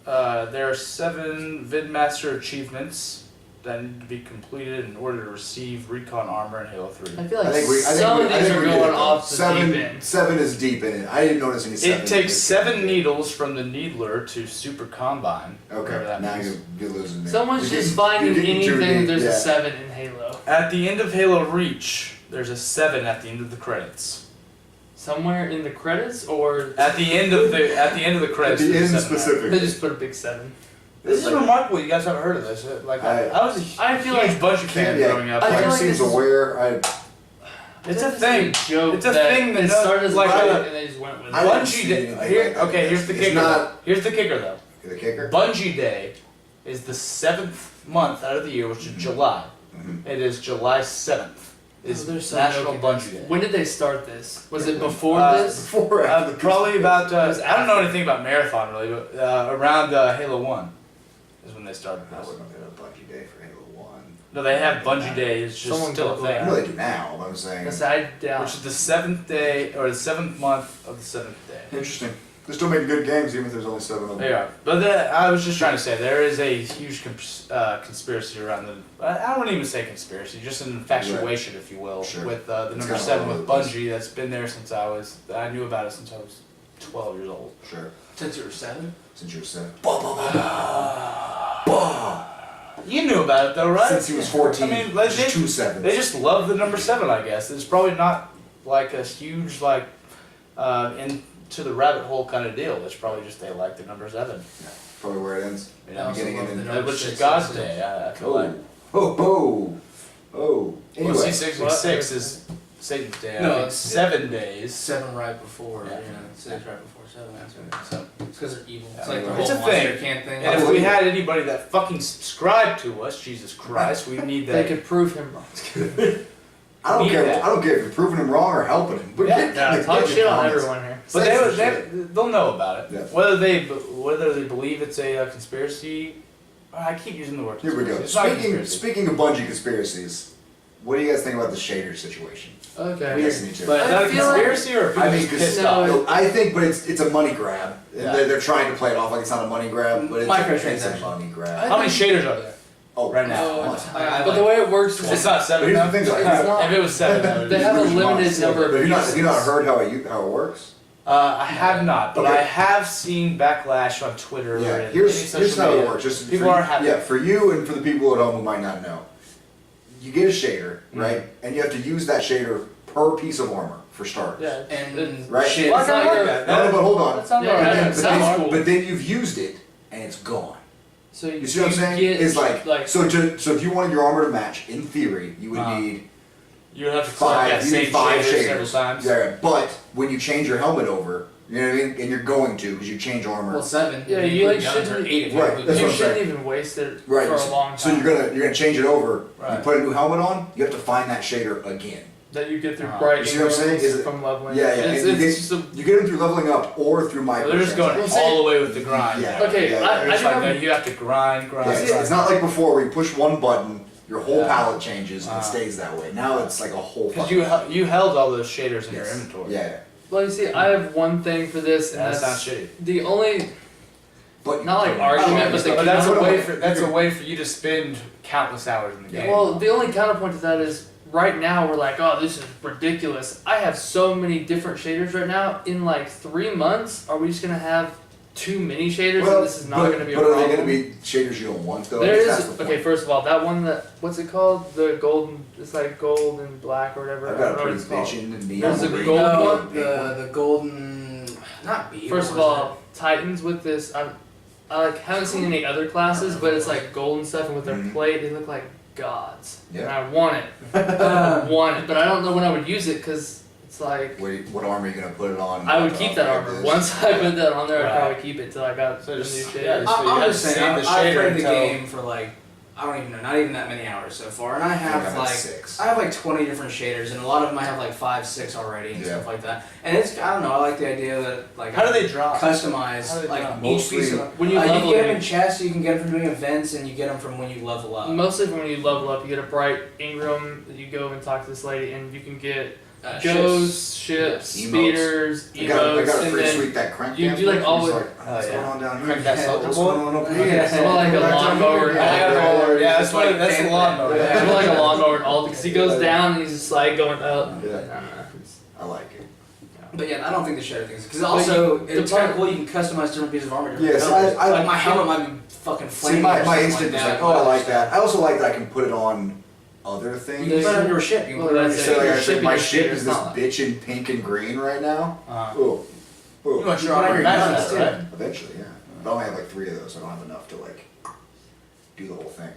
Yeah. There are 7 Vidmaster achievements that need to be completed in order to receive Recon Armor in Halo 3. I feel like I think we. I some think of we, I these think are we did it, going though. off the seven, deep end. 7 is deep in it. I didn't notice any 7. It takes 7 needles from the Needler to Super Combine. whatever Okay, that now means. you're losing me. Someone's You're just getting- finding you're getting too anything that deep, there's yeah. a 7 in Halo. At the end of Halo Reach, there's a 7 at the end of the credits. Somewhere in the credits, or At the end of the credits. At the there's end a 7 specific. they just put a big 7. This is remarkable. You guys haven't heard of this. Like I was a I feel huge like Bungie fan Yeah, growing up. I feel Fire like seems this is- aware. It's a This is thing. joke It's a that thing that it started as like a joke a- and they just went with I it. didn't Bungie see Day. anything Here, like that. okay, here's the It's kicker. not- Here's the kicker, though. The kicker. Bungie Day is the 7th month out of the year, which is July. Mhm. It is July 7th. Is There's some National joke in Bungie Day. When did they start this? Was it before this? Before or after? Probably about. It was I don't know anything about Marathon really, but around Halo 1 is when they started I this. wouldn't have been a Bungie day for Halo 1. No, they have Bungie Day. It's just Someone still a Google I thing. know they do now, but I'm saying. Yes, I doubt. Which is the 7th day or the 7th month of the 7th day. Interesting. They're still making good games, even if there's only 7 of them. They are. But I was just trying to say, there is a huge conspiracy around them. I don't even say conspiracy, just an infatuation, if you will, Sure. with the It's number kinda 7 all over with the place. Bungie that's been there since I knew about it since I was 12 years old. Sure. Since you were 7? Since you were 7. You knew about it though, right? Since he was 14. I mean, like, which is 2 sevens. They just love the number 7, I guess. It's probably not like a huge, like, into the rabbit hole kind of deal. It's probably just they like the number 7. Probably where it ends. You I know? also getting love it in the there, number Which is 6 God's also. day, I feel like. Oh, oh, oh. Anyway. Well, 666 is Satan's day. I No, think it's 7 days. 7 right before, Yeah. 6 right before So it's because they're evil. It's Yeah, like the it's whole a monster thing. can thing. And if we had anybody that fucking subscribed to us, Jesus Christ, we need They that. could prove him wrong. I don't Need care. that. I don't care if you're proving him wrong or helping him. But Yeah, get Talk the shit on comments. everyone here. But Say some shit. they'll know about it. Yeah. Whether they believe it's a conspiracy. I keep using the word Here we conspiracy. go. It's not a Speaking conspiracy. speaking of Bungie conspiracies, what do you guys think about the shader situation? Okay. Weird. Destiny 2. But Is that a I feel like- conspiracy or are people I mean, just 'cause pissed no, off? No, I think, but it's a money grab. Yeah. They're trying to play it off like it's not a money grab, but it's a Microtransaction. money grab. How many shaders are there? Oh, right now? Oh, I but the way it works It's is not 7 Here's the now. thing, though. It's not. If it was 7, that would They be have a huge. limited number of Have you not uses. heard how it works? I have not, but Okay. I have seen backlash on Twitter. Yeah. and Here's any social how it media. works. Just People for, aren't happy. Yeah, for you and for the people at home who might not know, you get a shader, right? And you have to use that shader per piece of armor for starters. Yeah. And Right. shit. Well, I It's not kinda like your- that. No, but hold on. That sounds Yeah, alright. yeah, That sounds cool. But then you've used it and it's gone. So You see what I'm saying? Get, It's like, like so if you wanted your armor to match, in theory, you would need You would have to collect that you same need 5 shader shaders several times. Yeah, but when you change your helmet over, you know what I mean, and you're going to because you change armor. Well, 7. Yeah, and you, like, put down to shouldn't- 8 if you Right, include that's you what I'm shouldn't saying. even waste it Right. for a so, long time. so you're gonna change it over. Right. You put a new helmet on. You have to find that shader again. that you get through You bright see what I'm saying? ingrams Is it- from leveling. Yeah, yeah. It's, and you, it's just a, you get them through leveling up or through micro. They're just going Well, see- all the way with the grind. Yeah. okay. yeah, I It's do like have that. You have to grind. Yeah, it's not like before where you push one button, your whole Yeah. palette changes and it stays that way. Now it's like a whole. Because fucking- you held all those shaders in your Yes. inventory. Yeah, yeah. Well, you see, I have one thing for this, and That that's sounds shitty. the only But not like argument, but the But that's a what way I'm- for you to spend countless hours in the game. well, the only counterpoint to that is right now we're like, oh, this is ridiculous. I have so many different shaders right now. In like 3 months, are we just gonna have too many shaders, and this is not gonna be a But problem? are they gonna be shaders you don't want though? There That's is the point. okay. First of all, that one that what's it called? The golden. It's like gold and black or whatever. I've I got don't a know what pretty it's called. bitchin' and neon There's a green. gold No, one? the golden, not beetle. First of all, Titans with this. I like haven't seen any other classes, but it's like gold and stuff, and with their Mhm. plate, they look like gods. And Yeah. I want it. I want it, but I don't know when I would use it because it's like What armor are you gonna put it on? I would keep that Like armor. this? Once I put that on there, I'd Right. probably keep it till I got So the new just- shade. yeah, just- So you I'm have just to saying, save I've the shader played the until- game for like, I don't even know, not even that many hours so far, and I I think have I'm at like 6. I have like 20 different shaders, and a lot of them I have like 5, 6 already and Yeah. stuff like that. And it's I don't know, I like the idea that like How do they drop? customize How do they like drop? each Mostly- piece of When you you level get them it- in chests, you can get them from doing events, and you get them from when you level up. Mostly when you level up, you get a bright Ingram. You go and talk to this lady, and you can get Ships. ghosts, ships, Emotes. speeders, I got a emotes, and pretty then sweet that crank. you cam do, like, thing. all He's with- like, what's going on down here? Crank that Yeah, soldier what's boy? going on over here? Yeah. It's more like a lawnmower. Yeah, that's what. That's the lawnmower. It's Yeah. more like a lawnmower and all because he goes down and he's just like going up. Yeah. I don't know. I like it. But yeah, I don't think the shader thing is because also But it's the kind of part- cool. You can customize different pieces of armor. Different Yes, colors. I- like my helmet might be fucking See, flaming. my or something instinct like is that, like, oh, I but like that. I also like that I can put it on other things. You can put it on your ship. You can Well, put it on your that's So ship. like I Your said, ship my and your ship shader is is this not- bitch in pink and green right now. Uh, Oh, You want oh. your armor in Imagine guns, that, too. right? Eventually, yeah. But I only have like 3 of those. So I don't have enough to like do the whole thing.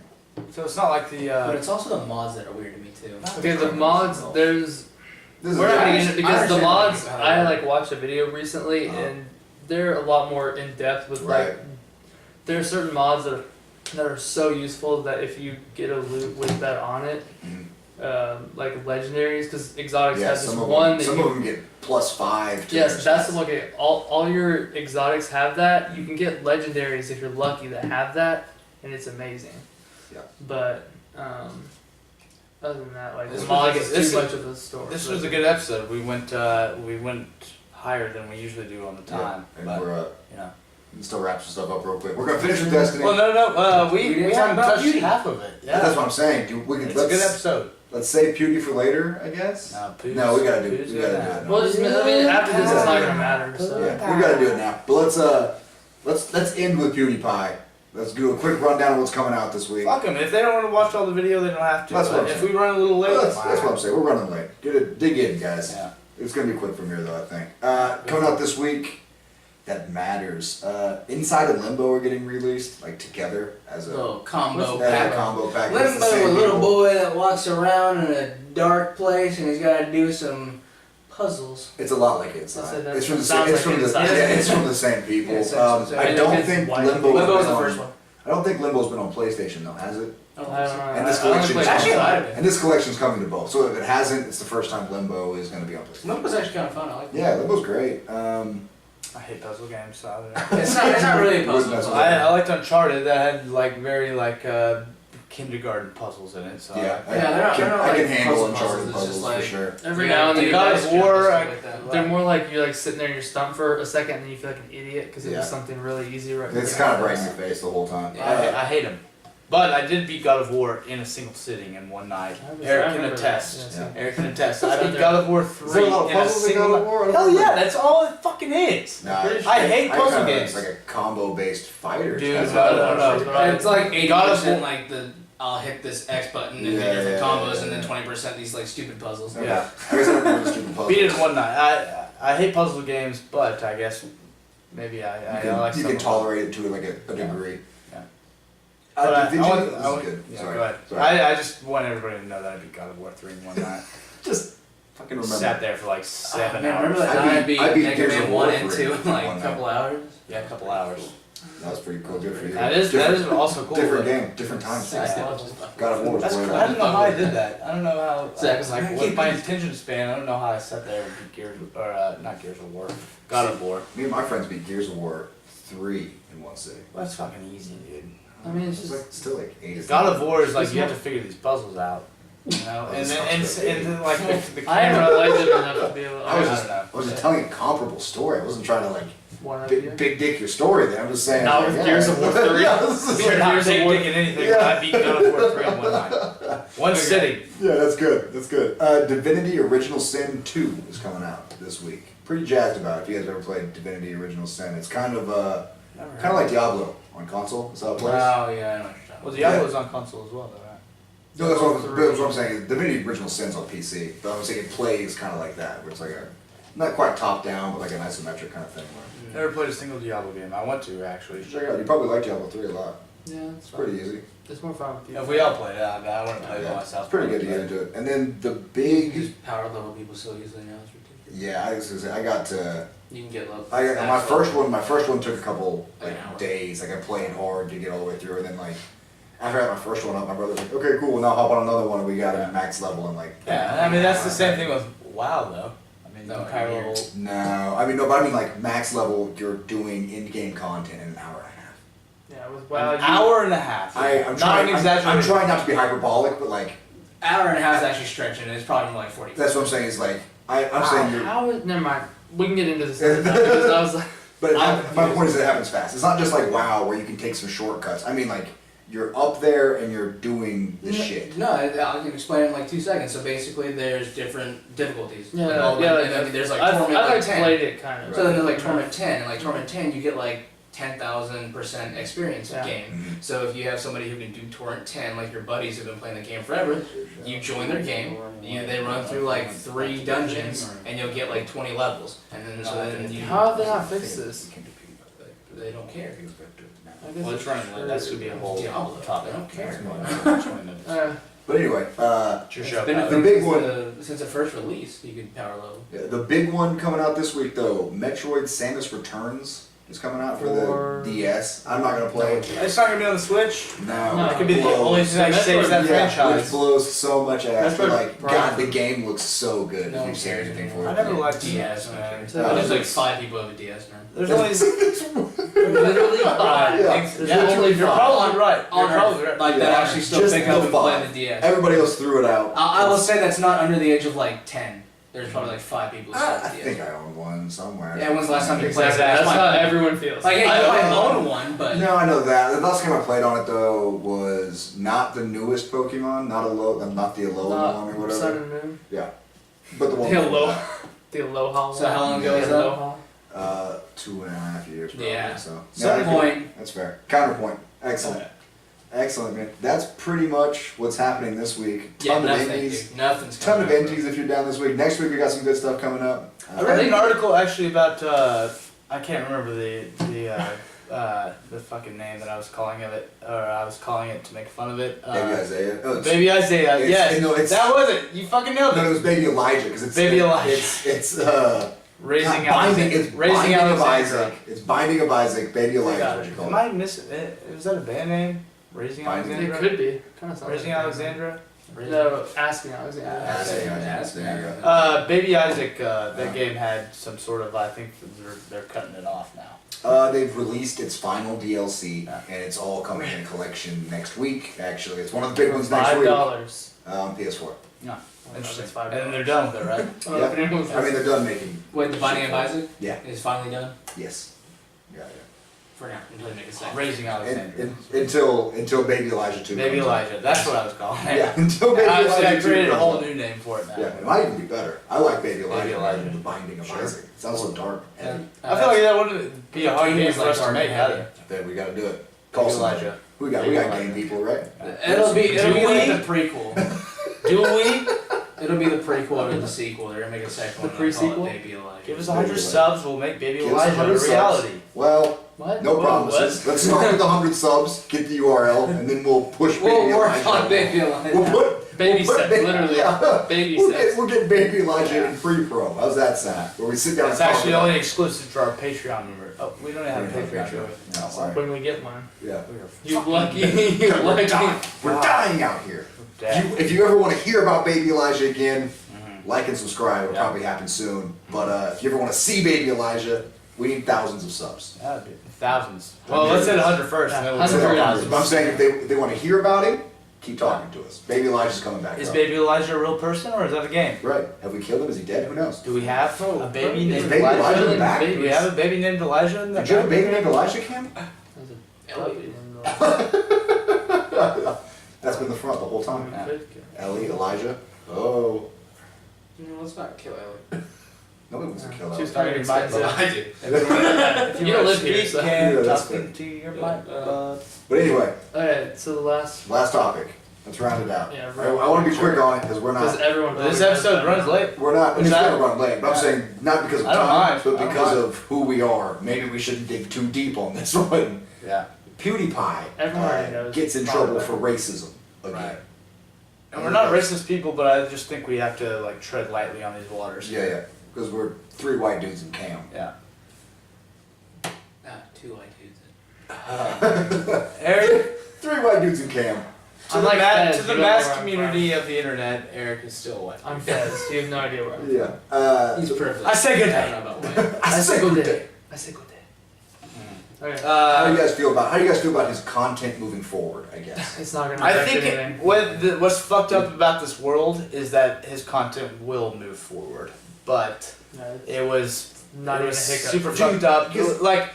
So it's not like the. But it's also the mods that are weird to me too. Okay, the mods. There's This is we're not I gonna get into it because the understand mods. how they I work. like watched a video recently and they're a lot more in depth with like. Right. There are certain mods that are so useful that if you get a loot with that on it, Mhm. like legendaries, because exotics Yeah, have this some of one them, that some you. of them get +5. To Yes, their that's the stats. okay. All your exotics have that. You can get legendaries if you're lucky that have that, and it's amazing. Yeah. But other than that, like This the was mods like is a- this too is- much of a story. This was a good episode. We went higher than we usually do on the time. And But, we're you know. we can still wrap some stuff up real quick. We're gonna finish with Destiny. Well, no. We We didn't haven't talk about touched beauty. half of it. Yeah. That's what I'm saying. Dude, we can, It's a good let's, episode. let's save Pewdie for later, I guess. No, No, we gotta do Who's we gotta do gonna- it. Well, just, I mean, after this, it's not gonna matter. So. Yeah, we gotta do it now. But let's end with PewDiePie. Let's do a quick rundown of what's coming out this week. Fuck them. If they don't want to watch all the video, they don't have to. That's what But I'm if we run a little late, Well, that's what I'm saying. We're running late. Dig in, guys. Yeah. It's gonna be quick from here, though. I think. Coming out this week, that matters. Inside of Limbo are getting released, like together as a Little combo as a pack. combo pack. It's the Limbo, same a little people. boy that walks around in a dark place and he's got to do some puzzles. It's a lot like Inside. So that's- It's from the sounds same. It's like from the. Inside. Yeah, it's from the same people. Yeah, so I don't it's think wide. Limbo. Limbo was has the been first on- one. I don't think Limbo's been on PlayStation though, has it? I don't I think don't know. so. And this I only collection- played Actually, it might Inside. have been. And this collection's coming to both. So if it hasn't, it's the first time Limbo is going to be on PlayStation. Limbo's actually kind of fun. I like it. Yeah, Limbo's great. I hate puzzle games. So I don't know. It's not really a puzzle. Wouldn't I liked Uncharted that had like very kindergarten puzzles in it. So Yeah, Yeah, they're not I like can handle puzzle Uncharted puzzles, it's puzzles just for like- sure. Every Yeah, now and then, you God guys of jump War, or something like that. they're more like you're like sitting there, you're stumped for a second, and then you feel like an idiot because it Yeah. was something really easy right It's before kind of your right in eyes. your face the whole time. Yeah. I hate them. But I did beat God of War in a single sitting in one night. Eric can remember attest. that, Yeah. Eric can attest. I beat there. God of War Is there 3 a lot of in a puzzles in single God of War? I don't Hell remember. yeah, that's all it fucking is. Nah, I hate puzzle kinda- games. It's like a combo-based fighter. Dude, That's no, what no, I no. watched. Right. It's like 80% God of War- like the I'll hit this X button and Yeah, do different yeah, combos, yeah, and then yeah. 20% these like stupid puzzles. Okay. Yeah. I guess I don't know the stupid puzzles. Beat it in one night. I hate puzzle games, but I guess maybe I like You some can of them. tolerate it to like a degree. Yeah. Uh, But did you? I This is want- good. Yeah, Sorry. go ahead. Sorry. I just want everybody to know that I beat God of War 3 in one night. Just fucking remember. Sat there for like 7 Man, hours. remember that I time I beat- beat I beat Mega Gears of Man War 1 and for 2 in one like a night. couple hours? Yeah, a couple hours. That was pretty cool. Good for you. That is also cool. Different but- game, different times. Yeah. God of War was That's way cool. I better. don't know how I did that. I don't know how. Zach was like, like, with my attention span, I don't know how I sat there and beat Gears or not Gears of War, God of War. Me and my friends beat Gears of War 3 in one sitting. Well, that's fucking easy, dude. I mean, it's It's just like still like 8 or God of War is like It's you have more- to figure these puzzles out, you know, Oh, and this then sounds good. and then like the I haven't camera. related enough to be able. I was I just, don't know. I was just telling a comparable story. I wasn't trying to like one of big, you. big dick your story there. I'm just saying. Not like, with yeah. Gears of War 3. Yeah, this is You're like- not Gears of big War- dicking anything. Yeah. I beat God of War 3 in one night, one sitting. Yeah, that's good. That's good. Divinity Original Sin 2 is coming out this week. Pretty jazzed about it. If you guys ever played Divinity Original Sin, it's kind of like Diablo on console. Is that how it plays? Oh, yeah, I know what you're talking Well, about. Diablo's on console as well, though, right? No, that's what I'm saying. Is Divinity Original Sin's on PC, but I'm saying it plays kind of like that, where it's like a not quite top down, but like an isometric kind of thing. Where Never played a single Diablo game. I want to actually. check it out. You probably like Diablo 3 a lot. Yeah, it's It's pretty easy. It's more fun with you. If we all played it, I want to play it by Yeah, myself. it's pretty good to get into it. And then the You big, just power level people so easily now, it's ridiculous. yeah, I was gonna say I got to. You can get level. I got, my first one. My first one took a couple Like an hour. like days. Like I played hard to get all the way through, and then like after I got my first one up, my brother's like, "Okay, cool. Well, now hop on another one." And we got a max level and like. Yeah, I mean that's the same thing with WoW though. I mean, No, the power yeah. level. No, I mean no, but I mean like max level. You're doing in-game content in an hour and a half. Yeah, with WoW. An hour and a half. I'm not trying. an I'm exaggeration. trying not to be hyperbolic, but like Hour and a half is actually stretching. It's probably more like 40. that's what I'm saying. Is like I'm saying you're. How is, never mind. We can get into this another time because I was like, But I'm my point is it happens fast. It's not just like WoW where you can take some shortcuts. I mean like you're up there and you're doing the shit. No, I can explain it in like 2 seconds. So basically, there's different difficulties. yeah, Like, all the- yeah. and then there's like I've torment like like 10. played it kind of. So then there's like torment 10, and like torment 10, you get like 10,000% experience Yeah. of game. Mhm. So if you have somebody who can do torrent 10, like your buddies who've been playing the game forever, you join their game. They run through like 3 dungeons, and you'll get like 20 levels. And then so then you. How have they not fixed this? They don't care. I guess Well, it's running late. That should be a whole Diablo, topic. they don't care. But anyway, It's your It's show. been a Pat. The thing big since one- since the first release. You can power level. the big one coming out this week though, Metroid Samus Returns is coming out for For- the DS. I'm not gonna play it. It's not gonna be on the Switch. No, No. It could be the blows. only thing that Metroid- saves that Yeah, franchise. which blows so much ass. Metroid But like, Prime. God, the game looks so good. No if one you've seen cares anything for anymore. it. I never liked DS, DS, man. man. There's like 5 people who have a DS now. There's only Literally five. Yeah. There's yeah, literally you're five. probably right. On You're probably Earth, right. like that Yeah. actually still Just pick the up and play 5. the DS. Everybody else threw it out. I will say that's not under the age of like 10. There's probably like 5 people who still I have a think DS. I own one somewhere. Yeah, when's the last time you played Exactly. that? That's my how point. everyone feels. Like, yeah, you I might own own one, but No, I know that. The last game I played on it though was not the newest Pokemon, not the Alola one or whatever. Sun and Moon. But the one. The before Alola. The Aloha. So how long ago The was that? Aloha. that. 2.5 years probably. Yeah. So Some yeah, point. That's fair. Counterpoint. Excellent. Excellent, man. That's pretty much what's happening this week. Yeah, Ton of nothing. indies. Dude. Nothing's Ton of coming out. indies if you're down this week. Next week we got some good stuff coming up. I read an article actually about I can't remember the the fucking name that I was calling it, or I was calling it to make fun of it. Baby Isaiah. Oh, Baby Isaiah. Yes, no, that was it. You fucking nailed No, it. it was Baby Elijah because it's Baby Elijah. It's Raising binding. It's Raising Binding of Alexandra. Isaac. It's Binding of Isaac. Baby Elijah. got What you call Am it? I missing? Was that a band name? Raising Binding. It Alexandra. could be. Kind of sounds Raising like Alexandra. No, asking Alexander. Asking. There you go. Baby Isaac. That game had some sort of. I think they're cutting it off now. They've released its final DLC, and it's all coming in a collection next week. Actually, it's one of the big ones next week. $5. PS4. Yeah. Interesting. Interesting. And then they're done with it, right? Yeah. I mean, they're done making. Wait, the Binding of Isaac Yeah. is finally done Yes. Yeah. for now until they make a second. Raising Alexandra. Until Baby Elijah 2. Baby comes out. Elijah. That's what I was calling it. Yeah. Until Baby Actually, I Elijah 2 created a comes whole out. new name for it now. Yeah, it might even be better. I like Baby Elijah. Elijah. The Binding of Sure. Isaac. It sounds so dark. And, I feel like that wouldn't be a hard Two game games for like us to Dark make and either. Then we gotta do it. Call Baby somebody. Elijah. We got Baby game Elijah. people, right? It'll be the the prequel. Do we? It'll be the prequel to the sequel. They're gonna make a second The one. and they'll call pre-sequel? it Baby Elijah. Give us 100 subs, we'll make Baby Give us Elijah 100 a subs. reality. Well, What? no Whoa, promises. Let's start with 100 subs, get the URL, and then we'll push Baby We'll work Elijah. on Baby Elijah. We'll put Baby we'll put steps, literally. Yeah. Baby We'll steps. get, we'll get Baby Elijah Yeah. in free pro. How's that sound? Where we sit down It's and talk actually about only exclusive to our Patreon member. Oh, we don't have a Patreon. do we? No, sorry. When we get one. Yeah. You lucky. You We're lucky. dying. We're dying out here. Damn. If you ever want to hear about Baby Elijah again, Mhm. like and subscribe. It'll Yeah. probably happen soon. But if you ever want to see Baby Elijah, we need thousands of subs. Yeah, dude. Thousands. Well, let's hit 100 first. Yeah, and then we'll 100 do first. thousands. But I'm saying if they want to hear about him, keep talking to us. Baby Elijah's coming back. Is bro. Baby Elijah a real person or is that a game? Right. Have we killed him? Is he dead? Who knows? Do we have a baby Is named Baby Elijah Elijah? back? Do we have a baby named Elijah in the Did you have a baby named Elijah, Cam? Ellie. That's been the front the whole time. Yeah. Ellie, Elijah. Oh. No, let's not kill Ellie. Nobody wants to kill She's Ellie. very expensive. I do. If you don't live here, Speak, so. Cam, Yeah, that's talking to your mic. But anyway, Alright, so the last. last topic. Let's round it out. Yeah, I want to be quick on it because we're Because not. everyone. This episode runs late. We're not. It's Exactly. gonna run late. But I'm saying not because of I don't time, mind. but I don't because mind. of who we are. Maybe we shouldn't dig too deep on this one. Yeah. PewDiePie Everyone already knows. gets in Probably. trouble for racism again. Right. And we're not racist people, but I just think we have to like tread lightly on these waters. Yeah, because we're three white dudes in Cam. Yeah. Two white dudes. Eric, Three white dudes in Cam. to I'm the, like Fez, to you the don't mass know where I'm community of the internet, Eric is still white. I'm Fez. You have no idea where I'm Yeah. He's privileged. I say good I day. don't know about white. I say good day. I say good day. Okay. How do you guys feel about his content moving forward? I guess. It's not gonna I affect think anything. what's fucked up about this world is that his content will move forward, but No, it's it was not it even a was hiccup. super Dude, fucked up. because- Like,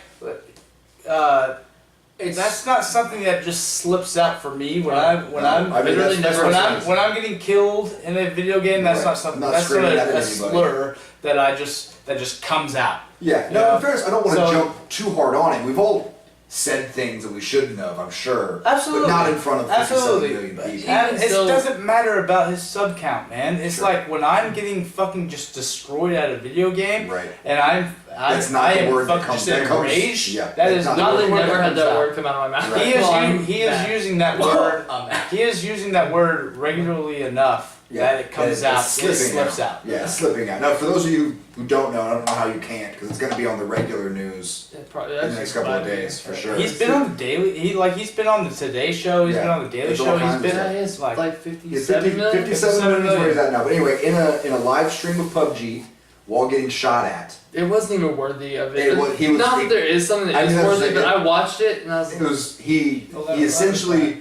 that's not something that just slips out for me when I'm I mean, literally that's never what I'm happens. saying. when I'm getting killed in a video game. That's Right. not something. I'm not That's not screaming at a anybody. slur that just comes out. Yeah. No, Yeah. in fairness, I don't want to So- jump too hard on it. We've all said things that we shouldn't have, I'm sure. Absolutely. But not in front of 57 Absolutely. million people. And it still- doesn't matter about his sub count, man. It's Sure. like when I'm getting fucking just destroyed at a video game, Right. and That's not I the am word that fucking comes- just that comes- enraged. yeah, that that's is not not the the I've word never that had comes that out. word come out of my mouth. Right. He is Well, I'm he is back. using that word. He is using that word regularly enough that it comes it's out. It slipping slips out. Yeah, it's slipping out. Now, for those of you who don't know, I don't know how you can't, because it's going to be on the regular news It probably, in that's the next just couple of bad days, news. for sure. He's been on the daily. He's been on the Today Show. He's Yeah. been on the Daily There's all Show. He's kinds of been stuff. Yeah, he has like like It's 57 million. 57 million is where million. he's at now. But anyway, in a live stream of PUBG, while getting shot at, It wasn't even worthy of it. It was- he was- Not he- that there is something I that is mean, that's worthy, the but thing. I watched it and I was it like, was he Well, he essentially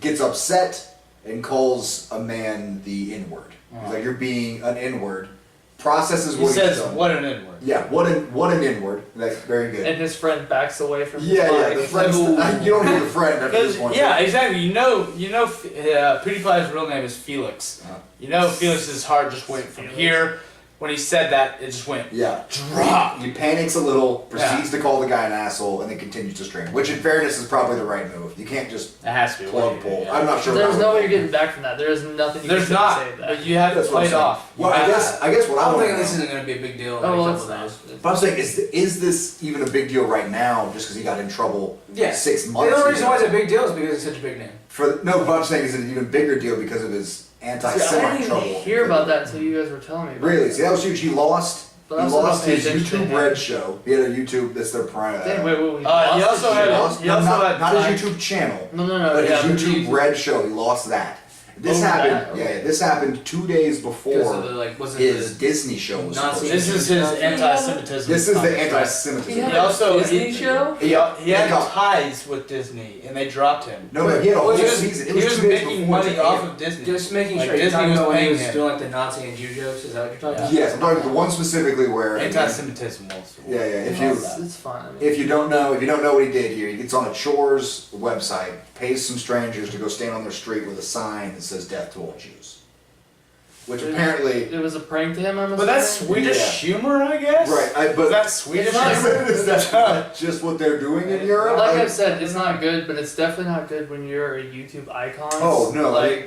gets upset and calls a man the N-word. He's like, you're being an N-word. Processes He what says, he's done. "What an N-word." Yeah, what an N-word. That's very good. and his friend backs away from his Yeah, mic. the friend's you don't need a friend after this one. Yeah, exactly. You know, PewDiePie's real name is Felix. Uh-huh. You know, Felix's heart just went from here when he said that, it just went Yeah. drop. He panics a little, proceeds to call the guy an asshole, and then continues to stream. Which, in fairness, is probably the right move. You can't just It has to be. plug pull. I'm not sure. There's how no it way would you're be. getting back from that. There is nothing you There's can not, say to that. but you have to That's what play I'm it saying. off. Well, I guess what I I'm want thinking to this know. isn't going to be a big deal. Oh, well, in a it's couple not. days. But I'm saying, is this even a big deal right now? Just because he got in trouble Yes. 6 The months only reason ago? why it's a big deal is because it's such a big name. No, but I'm saying is it an even bigger deal because of his See, I anti-Semite didn't trouble? even hear about that until you guys were telling me about Really? that. See, that was huge. He lost. But He I also lost don't pay his attention to YouTube him. Red show. He had a YouTube. That's their prime. Wait, we He lost also the had- show? he also not had his YouTube channel, No, but yeah, his YouTube he- Red show. He lost that. This Oh, happened. that? Yeah, Okay. this happened 2 days Because before of the, like, wasn't his the Disney show was Nazi- supposed This to. is his anti-Semitism. This is the comics, right? anti-Semitism. He had He also- a Disney show? He had got- ties with Disney, and they dropped him. No, he had a whole He was- season. It He was 2 days making before money it off aired. of Disney. Just making Like, sure you're Disney talking was about when he paying was him. doing like the Nazi and Jew jokes. Is that what you're talking about? Yes, I'm talking the one specifically where Anti-Semitism was. Yeah, yeah. If It's fun. I mean, you don't know what he did here, he gets on a chores website, pays some strangers to go stand on their street with a sign that says "Death to all Jews," which apparently, it was a prank to him, I'm But that's assuming? Swedish Yeah. humor, I guess. right? Is But that Swedish not- humor? is that just what they're doing in Europe? Like I've said, it's not good, but it's definitely not good when you're a YouTube icon. Oh no! Like,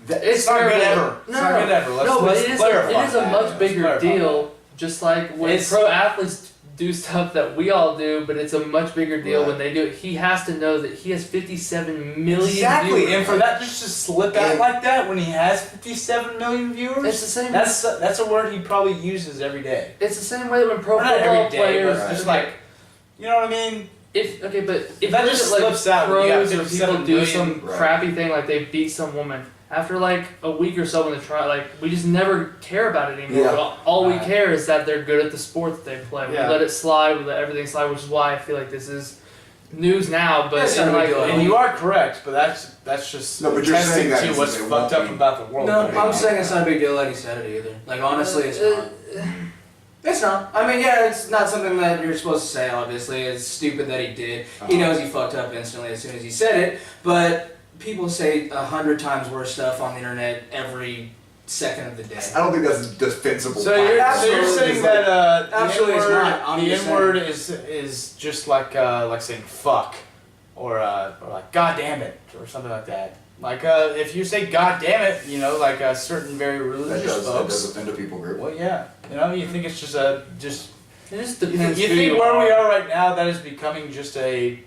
It's not good terrible. ever. It's No, not good ever. no, but Let's it is clarify it is a that. much Let's bigger clarify deal. Just like when It's- pro athletes do stuff that we all do, but it's a much bigger deal Right. when they do it. He has to know that he has 57 million Exactly, viewers. and for that just to slip out And- like that when he has 57 million viewers, It's the same. that's a word he probably uses every day. It's the same way when pro Or not football every day, players. but just like, you know what I mean? If okay, but if That you just look at, like slips out when you got pros or people 57 do million, some right. crappy thing like they beat some woman after like a week or so when they try, like we just never care about it anymore. Yeah. But all we Right. care is that they're good at the sport that they play. Yeah. We let it slide, we let everything slide, which is why I feel like this is news now. But That's in, not a like, big deal. And you are correct, but that's just No, but you're saying attesting that to because what's it fucked won't up be- about the world. No, right I'm now. saying it's not a big deal that he said it either. Like honestly, it's not. It's not. I mean, yeah, it's not something that you're supposed to say. Obviously, it's stupid that he did. He knows he fucked up instantly as soon as he said it. But people say 100 times worse stuff on the internet every second of the day. I don't think that's defensible. So you're Absolutely, saying it's that absolutely it's not. I'm the just N word is just like saying fuck or like god damn it or something like that. Like if you say god damn it, you know, like a certain very that religious does folks. offend a people group. Well, yeah, you know, you think it's just it just you depends. think who where we are. are right now that is becoming just a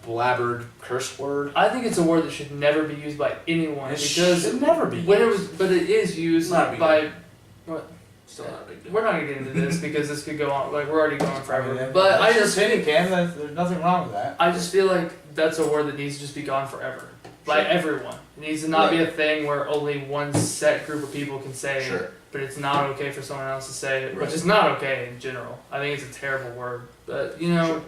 blabbered curse word. I think it's a word that should never be used by anyone It because should never be. when it was, but it is used Not a big by. deal. What? Still not a big deal. We're not gonna get into this because this could go on. Like we're already going forever. mean, But I that's just your opinion, Cam. There's nothing wrong with that. I just feel like that's a word that needs to just be gone forever by everyone. It needs to not be a thing where only one set group of people can say it, Sure. but it's not okay for someone else to say it, Right. which is not okay in general. I think it's a terrible word, but you know, Sure.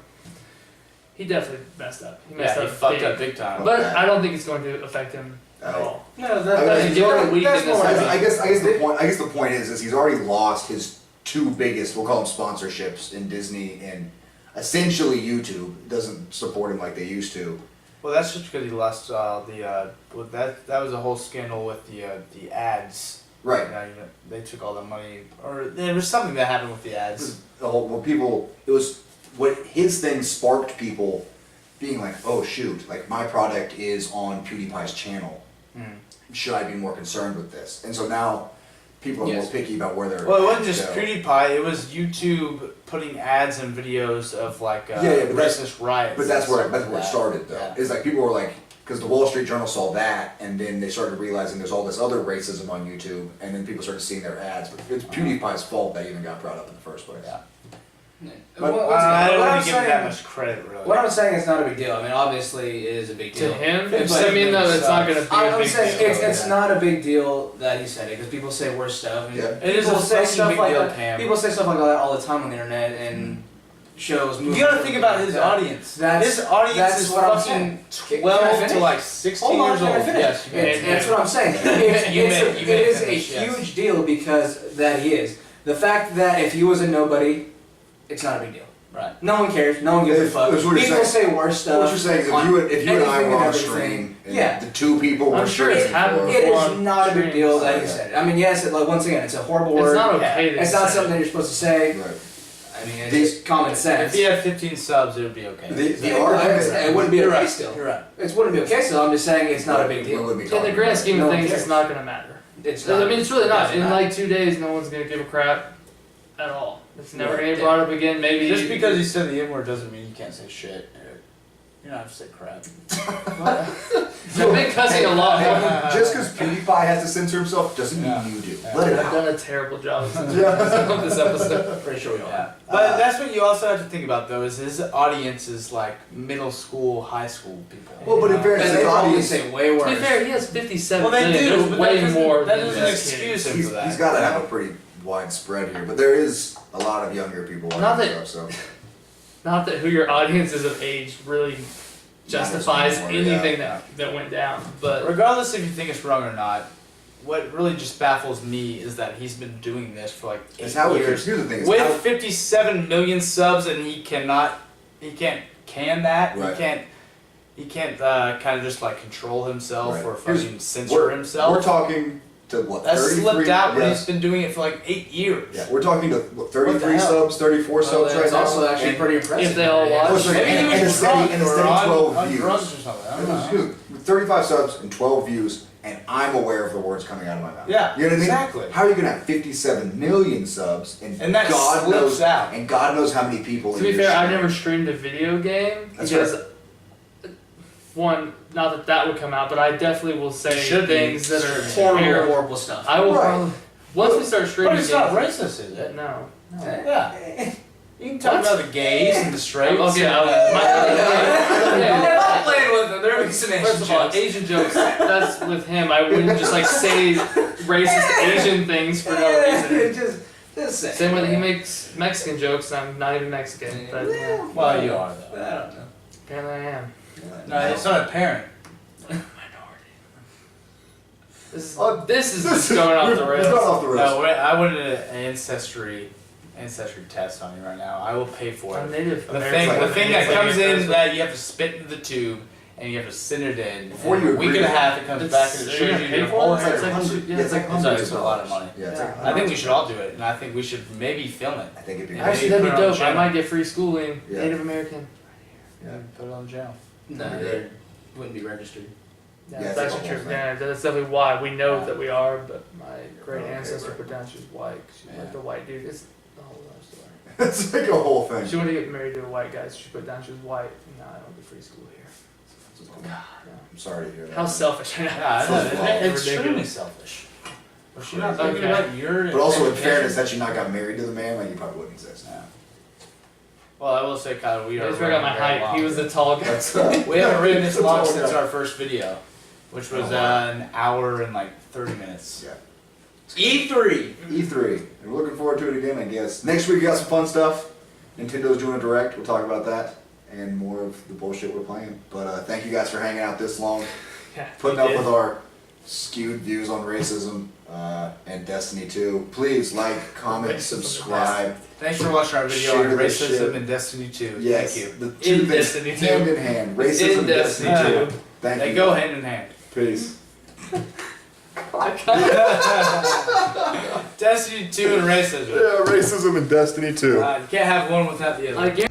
he definitely messed up. He messed Yeah, he up fucked big. up big time. But I don't think it's going to affect him at I- all. No, I that's mean, give it a week that's and it's more. like- I guess the point is he's already lost his 2 biggest, we'll call them sponsorships in Disney, and essentially YouTube doesn't support him like they used to. Well, that's just because he lost that was a whole scandal with the ads. Right. They took all the money, or there was something that happened with the ads. The whole, well, people, it was what his thing sparked people being like, oh shoot, like my product is on PewDiePie's channel. Should I be more concerned with this? And so now people are more picky about where they're. Well, it wasn't just go. PewDiePie; it was YouTube putting ads and videos of like but that's- racist riots. But that's and where stuff like it that. started though. Yeah. It's like people were like, because the Wall Street Journal saw that, and then they started realizing there's all this other racism on YouTube, and then people started seeing their ads. But it's PewDiePie's fault that even got brought up in the first place. Yeah. But- Once again, I don't what I'm want to give him that saying- much credit, really. What I'm saying is not a big deal. I mean, obviously it is a big To deal. him, But- I mean, no, it's not going to be a I'm big saying deal. it's not a big deal that he said it because people say worse stuff. And Yeah. It is people a say fucking stuff big like deal, that. Cam. People say stuff like that all the time on the internet and shows. You movies, gotta think about his that. audience. That's- His audience that's is what I'm fucking saying. 12 Can I to finish? like 16 Hold on, years can I old. finish? Yes, you can. That's what I'm saying. You may It is a finish, yes. huge deal because that he is. The fact that if he was a nobody, it's not a big deal. Right. No one cares. No one gives a fuck. That's what you're People saying. say worse stuff. What you're saying is if on you and I anything were and on everything. stream, and Yeah. the two people were I'm sure it's streaming happened for- It is on not a big streams. deal that he Yeah. said it. I mean, yes, like once again, it's a horrible It's word. not okay. to It's not say. something that you're supposed to say. Right. I mean, it's just common sense. If he had 15 subs, it would be okay. The argument, it wouldn't be You're okay right. still. You're right. It wouldn't be okay still. I'm just saying it's not a big we deal. would be In the talking grand about scheme No of one things, cares. it's not gonna matter. It's I not. mean, it's really not. It In doesn't like 2 days, no one's gonna give a crap at all. It's never Right. gonna get brought up again. Maybe Just because you said the N-word doesn't mean you can't say shit. You don't have to say crap. I've been cussing a lot more. Hey, just because PewDiePie has to censor himself doesn't mean Yeah. you do. Yeah. Let it I've out. done a terrible job of Yeah. this episode. Pretty sure we all. Yeah. But that's what you also have to think about, though, is his audience is like middle school, high school people. Well, but in fairness, And his they probably audience, say way To worse. be fair, he has 57 Well, they million. do, There's but way that doesn't- more that than doesn't this excuse kid. him for that. he's got to have a pretty widespread here, but there is a lot of younger people watching Not that- stuff, so Not that who your audience is of age really justifies anymore, anything yeah. that went down, but Regardless if you think it's wrong or not, what really just baffles me is that he's been doing this for like 8 it's how it years. here's the thing. It's With how, 57 million subs, and he can't can that. Right. He can't kind of just like control himself Right. or Here's- fucking censor himself. we're talking to what, That 33? slipped out when Yeah. he's been doing it for like 8 years. Yeah, we're talking to what, What 33 the hell? subs, 34 Well, subs right that's now. also actually and- pretty impressive. If they all watch- Oh, sorry, Maybe and he a was steady- drunk and a or steady on 12 views. drugs or something. I don't know. 35 subs and 12 views, and I'm aware of the words coming out of my mouth. Yeah, You know what I mean? exactly. How are you gonna have 57 million subs And that God slips knows out. and God knows how many people? to in be your fair, I've stream. never streamed a video game That's because one, not that that would come out, but I definitely will say Should be. things that are Horrible, terrible. horrible stuff. I will Right. probably once we start streaming But it's not games- racist, is it? No. Yeah. You can talk What? about the gays and the straights. Okay, and, I'm not playing with them. There will be some Asian First of all, jokes. Asian jokes, that's with him. I wouldn't just like say racist Asian things for no reason. just say. Same way that he makes Mexican jokes, and I'm not even Mexican, but yeah, Well, you are though. I don't know. apparently I am. No, it's not apparent. Minority. This is just going off the It's rails. going off the rails. No, I wanted an ancestry test on you right now. I will pay for I'm it. Native The American. thing that comes in that you have to spit into the tube and you have to send it in. Before and you a week agree and a with half it comes back and it Are you shows gonna you pay your for whole it? It's heritage. like hundred- yeah, it's like It's hundreds a of lot of dollars. money. Yeah, it's Yeah. like I think we should all do it, and I think we should maybe film it. I think it'd be Yeah. Actually, Maybe that'd be put it on dope. I channel. might get free schooling. Yeah. Native American. Yeah, put it on channel. No, they wouldn't be registered. Yeah, Yeah, that's it's like actually a true. whole Yeah, that's definitely why we know Yeah. that we are. But my great Okay, ancestor right. put down she was white. She's Yeah. like the white dude. It's the whole other story. It's like a whole thing. She wanted to get married to a white guy, so she put down she was white. No, I don't get free school here. Yeah. I'm sorry to hear that. How selfish. Yeah, I know. First of all, It's extremely ridiculous. selfish. Was she not thinking Okay. about your But also, in education? fairness, that she not got married to the man, like you probably wouldn't exist. Yeah. Well, I will say, Kyle, we are. I just forgot my running very height. long. He was the tall guy. That's We haven't ridden this long Tall since guy. our first video, which was Oh, wow. an hour and like 30 minutes. Yeah. E3. E3. And we're looking forward to it again, I guess. Next week we got some fun stuff. Nintendo's doing a direct. We'll talk about that and more of the bullshit we're playing. But thank you guys for hanging out this long, Yeah, putting he up did. with our skewed views on racism and Destiny 2. Please like, comment, Racism subscribe. Thanks for watching our video Share on this shit. racism and Destiny 2. Yes, Thank you. the two In things Destiny 2. hand in hand. Racism In and Destiny Destiny 2. 2. Thank They you. go hand in hand. Peace. Destiny 2 and racism. Yeah, racism and Destiny 2. You can't have one without the other. I guarantee